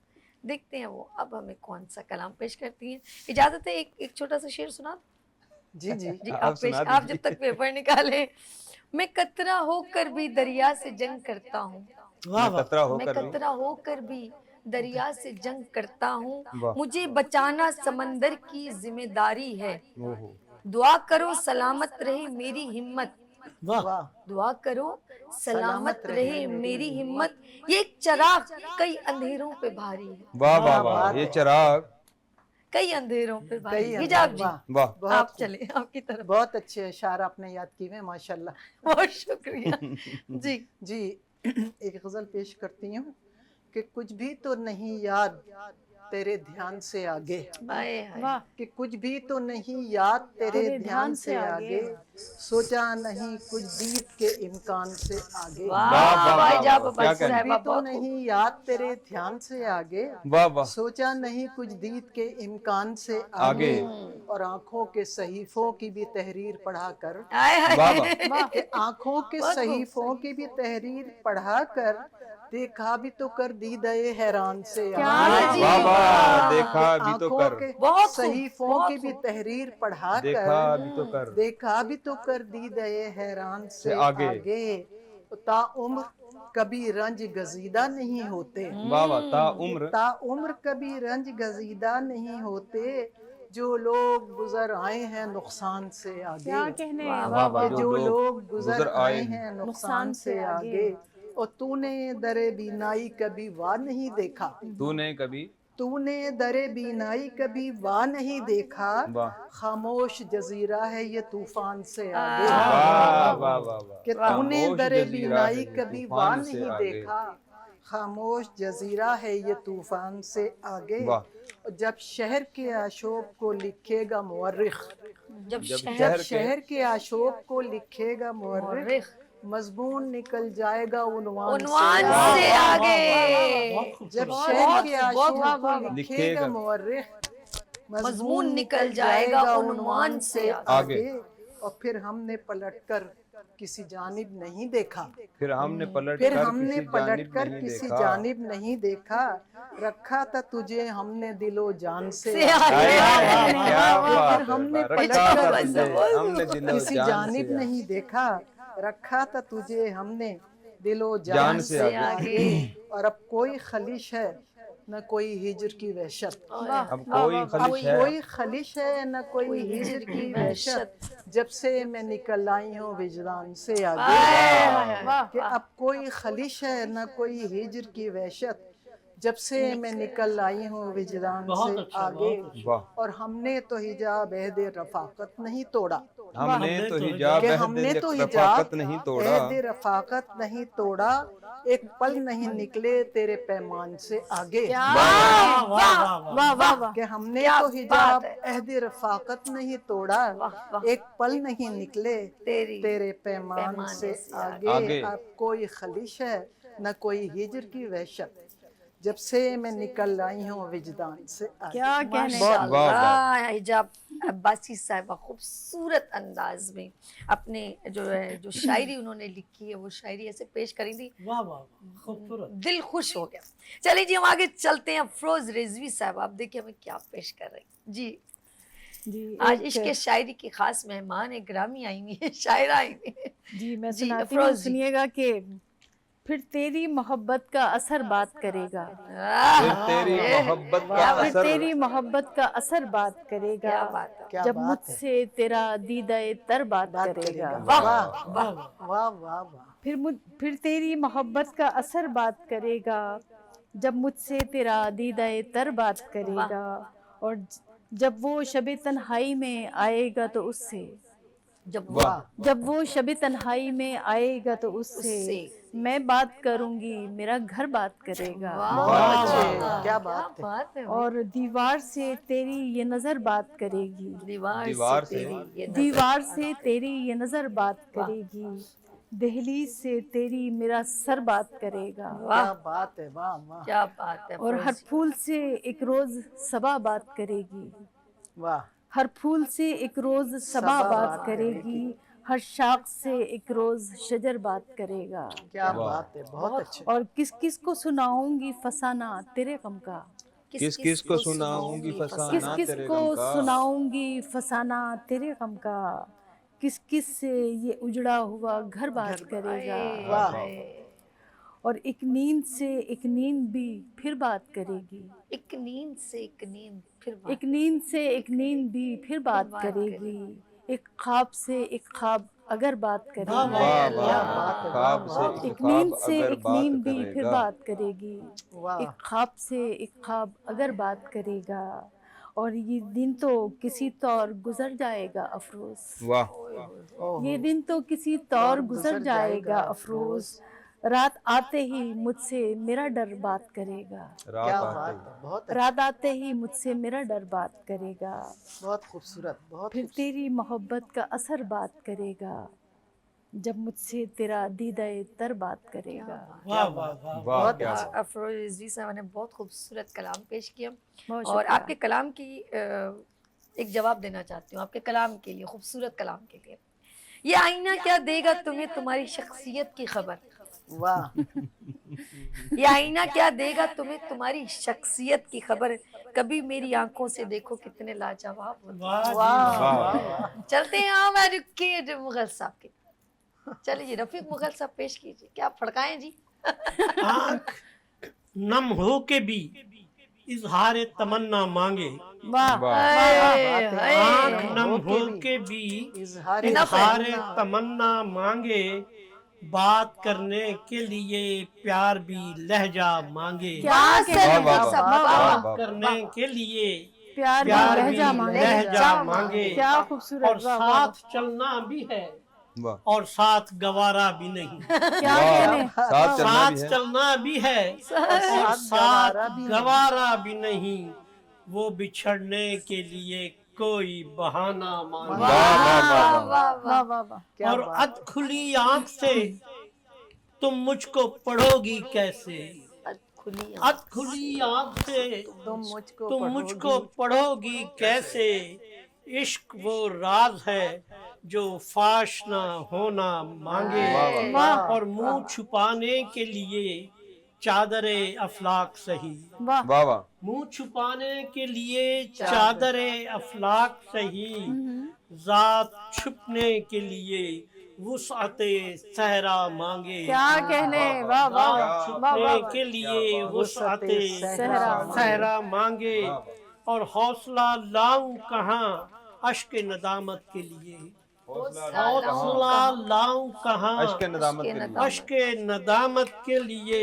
دیکھتے ہیں وہ اب ہمیں کون سا کلام پیش کرتی ہیں۔ اجازت ہے ایک چھوٹا سا شعر سنا دوں؟ جی جی جی آپ آپ پیش، سنا آپ دیجیے۔ جب تک پیپر نکالیں۔ میں قطرہ ہو کر بھی دریا سے جنگ کرتا ہوں، واہ میں قطرہ ہو میں کر بھی قطرہ ہو کر بھی دریا سے جنگ کرتا ہوں، واہ۔ مجھے بچانا سمندر کی ذمہ داری ہے، اوہو، دعا کرو سلامت رہے میری ہمت، واہ واہ دعا کرو سلامت رہے میری ہمت، یہ ایک چراغ کئی اندھیروں پہ بھاری ہے، واہ واہ واہ، یہ چراغ، کئی اندھیروں پہ بھاری کئی ہے۔ حجاب جی واہ، واہ، بہت آپ خوب، چلیں، آپ کی طرف۔ بہت اچھے اشعار آپ نے یاد کیے ہیں ماشاءاللہ۔ بہت شکریہ جی۔ جی ایک غزل پیش کرتی ہوں کہ کچھ بھی تو نہیں یاد تیرے دھیان سے آگے، بائے ہائے۔ واہ، کہ کچھ بھی تو نہیں یاد تیرے دھیان سے آگے، سوچا نہیں کچھ دید کے امکان سے آگے، واہ واہ، واہ، حجاب کیا عباسی کہنا۔ صاحبہ بھی تو بہت نہیں یاد تیرے دھیان سے آگے، واہ واہ، سوچا نہیں کچھ دید کے امکان سے آگے، اور آنکھوں کے صحیفوں کی بھی تحریر پڑھا کر، آئے واہ ہائے۔ واہ، کہ آنکھوں کے صحیفوں کی بھی تحریر پڑھا کر، دیکھا بھی تو کر دیدہ حیران سے آگے، واہ واہ، دیکھا بھی تو آنکھوں کر، کے بہت خوب، صحیفوں بہت کی بھی خوب۔ تحریر پڑھا دیکھا کر، بھی تو کر، دیکھا بھی تو کر دیدہ حیران سے آگے۔ آگے، تا عمر کبھی رنج گزیدہ نہیں ہوتے، واہ واہ، تا عمر، تا عمر کبھی رنج گزیدہ نہیں ہوتے، جو لوگ گزر آئے ہیں نقصان سے آگے، کیا کہنے، واہ واہ کہ واہ، جو لوگ گزر آئے ہیں نقصان نقصان سے سے آگے، اور تو نے در بینائی کبھی واہ نہیں دیکھا، تو نے کبھی، تو نے در بینائی کبھی واہ نہیں دیکھا، واہ خاموش جزیرہ ہے یہ طوفان سے آگے، واہ واہ واہ واہ، کہ تو نے خاموش در جزیرہ ہے بینائی یہ کبھی طوفان واہ سے نہیں آگے۔ دیکھا، خاموش جزیرہ ہے یہ طوفان سے آگے، واہ، اور جب شہر کے آشوب کو لکھے گا مورخ، جب جب شہر شہر کے آشوب کو لکھے گا مورخ، مورخ مضمون نکل جائے گا عنوان عنوان سے سے آگے، بہت خوب، جب بہت شہر کے بہت آشوب کو بہت لکھے گا مورخ، مضمون نکل جائے گا عنوان سے آگے، اور پھر ہم نے پلٹ کر کسی جانب نہیں دیکھا، پھر ہم نے پلٹ پھر کر ہم نے کسی پلٹ جانب کر نہیں کسی دیکھا، جانب نہیں دیکھا، رکھا تھا تجھے ہم نے دل و جان سے سے آگے، آگے۔ کیا بات پھر ہم ہے، نے رکھا پلٹ تھا کر تجھے ہم نے دل و کسی جان جانب سے نہیں دیکھا، رکھا تھا تجھے ہم نے دل و جان جان سے سے آگے۔ آگے، اور اب کوئی خلش ہے نہ کوئی ہجر کی وحشت، اب کوئی اب خلش ہے، کوئی خلش ہے نہ کوئی ہجر کی وحشت، جب سے میں نکل آئی ہوں وجدان سے آگے، کہ اب کوئی خلش ہے نہ کوئی ہجر کی وحشت، جب سے میں نکل آئی ہوں وجدان بہت سے اچھا، آگے، بہت اچھا، واہ، اور ہم نے تو حجاب عہد رفاقت نہیں توڑا، ہم نے تو حجاب کہ ہم نے تو رفاقت نہیں توڑا، عہد رفاقت نہیں توڑا، ایک پل نہیں نکلے تیرے پیمان سے آگے، واہ واہ واہ واہ، کہ ہم نے تو حجاب عہد رفاقت نہیں توڑا، ایک پل نہیں نکلے تیرے پیمان سے آگے، اب کوئی خلیش ہے نہ کوئی ہجر کی وحشت، جب سے میں نکل آئی ہوں وجدان سے آگے۔ کیا کہنے واہ واہ، حجاب عباسی صاحبہ خوبصورت انداز میں اپنے جو شاعری انہوں نے لکھی ہے وہ شاعری ایسے پیش کری تھی، واہ واہ، خوبصورت۔ دل خوش ہو گیا۔ چلیے جی ہم آگے چلتے ہیں، افروز رضوی صاحب آپ دیکھیں ہمیں کیا پیش کر رہے ہیں جی۔ جی آج عشق شاعری کی خاص مہمان ہے، گرامی آئی ہوئی ہے، شاعرہ آئی ہوئی ہے۔ جی میں جی، سناتی ہوں، افروز جی۔ سنیے گا کہ پھر تیری محبت کا اثر بات کرے گا، پھر تیری محبت کا پھر اثر، تیری محبت کا اثر بات کرے گا، کیا بات ہے، کیا جب بات مجھ ہے، سے تیرا دیدہ تر بات کرے گا، واہ واہ واہ واہ، پھر تیری محبت کا اثر بات کرے گا، جب مجھ سے تیرا دیدہ تر بات کرے گا، اور جب وہ شب تنہائی میں آئے گا تو اس سے، واہ جب وہ شب تنہائی میں آئے گا تو اس سے میں بات کروں گی، میرا گھر بات کرے گا، بہت اچھے، کیا بات ہے، بات ہے، اور دیوار سے تیری یہ نظر بات کرے گی، دیوار سے، دیوار سے تیری یہ نظر بات کرے گی، دہلیز سے تیری میرا سر بات کرے گا، کیا بات ہے، واہ واہ کیا بات ہے، اور ہر پھول سے ایک روز صبا بات کرے گی، واہ، ہر پھول سے ایک روز صبا بات کرے گی، ہر شاخ سے ایک روز شجر بات کرے گا، کیا بات ہے، بہت اچھے، اور کس کس کو سناؤں گی فسانہ تیرے غم کا، کس کس کو سناؤں گی کس فسانہ کس تیرے کو غم کا، سناؤں گی فسانہ تیرے غم کا، کس کس سے یہ اجڑا ہوا گھر بات کرے گا، واہ، اور ایک نیند سے ایک نیند بھی پھر بات کرے گی، ایک نیند سے ایک نیند پھر بات، ایک نیند سے ایک نیند بھی پھر بات کرے گی، ایک خواب سے ایک خواب اگر بات کرے واہ گی، واہ کیا واہ، بات ہے، خواب سے واہ ایک ایک خواب نیند سے اگر ایک بات نیند بھی کرے پھر گا، بات کرے گی، واہ، ایک خواب سے ایک خواب اگر بات کرے گا، اور یہ دن تو کسی طور گزر جائے گا افروز، واہ یہ دن تو کسی طور گزر جائے گا افروز، رات آتے ہی مجھ سے میرا ڈر بات کرے گا، رات کیا آتے بات ہے، بہت اچھے، رات آتے ہی مجھ سے میرا ڈر بات کرے گا، بہت خوبصورت، بہت پھر خوبصورت، تیری محبت کا اثر بات کرے گا، جب مجھ سے تیرا دیدہ تر بات کرے گا، واہ واہ واہ، واہ کیا بات، افروز رضوی صاحب نے بہت خوبصورت کلام پیش کیا، بہت اور شکریہ۔ آپ کے کلام کی ایک جواب دینا چاہتی ہوں آپ کے کلام کے لیے، خوبصورت کلام کے لیے۔ یہ آئینہ کیا دے گا تمہیں تمہاری شخصیت کی خبر، واہ، یہ آئینہ کیا دے گا تمہیں تمہاری شخصیت کی خبر، کبھی میری آنکھوں سے دیکھو کتنے لاجواب ہوتے واہ جی واہ واہ، واہ واہ، چلتے ہیں ہم ایڈوکیٹ مغل صاحب کے، چلیے جی رفیق مغل صاحب پیش کیجیے، کیا پھڑکائیں جی۔ آنکھ نم ہو کے بھی اظہار تمنا مانگے، واہ آنکھ نم ہو کے بھی اظہار اظہار تمنا مانگے، بات کرنے کے لیے پیار بھی لہجہ مانگے، کیا کہنے بات کرنے کے لیے پیار پیار بھی بھی لہجہ مانگے، لہجہ مانگے، کیا اور خوبصورت، واہ واہ، ساتھ چلنا بھی ہے واہ اور ساتھ گوارا بھی نہیں، کیا کہنے، ساتھ چلنا بھی ساتھ ہے، چلنا بھی ہے اور ساتھ گوارا بھی نہیں، وہ بچھڑنے کے لیے کوئی بہانہ مانگے، واہ واہ واہ واہ، واہ واہ واہ، اور اد کھلی آنکھ سے تم مجھ کو پڑھو گی کیسے، اد کھلی آنکھ سے تم مجھ کو پڑھو گی کیسے، عشق وہ راز ہے جو فاش نہ ہونا مانگے، اور منہ چھپانے کے لیے چادر افلاک سہی، واہ واہ، منہ چھپانے کے لیے چادر افلاک سہی، ذات چھپنے کے لیے وسعت صحرا مانگے، کیا کہنے، واہ واہ ذات چھپنے کے لیے وسعت صحرا مانگے، اور حوصلہ لاؤں کہاں اشک ندامت کے لیے، حوصلہ لاؤں کہاں اشک ندامت کے لیے، اشک ندامت کے لیے،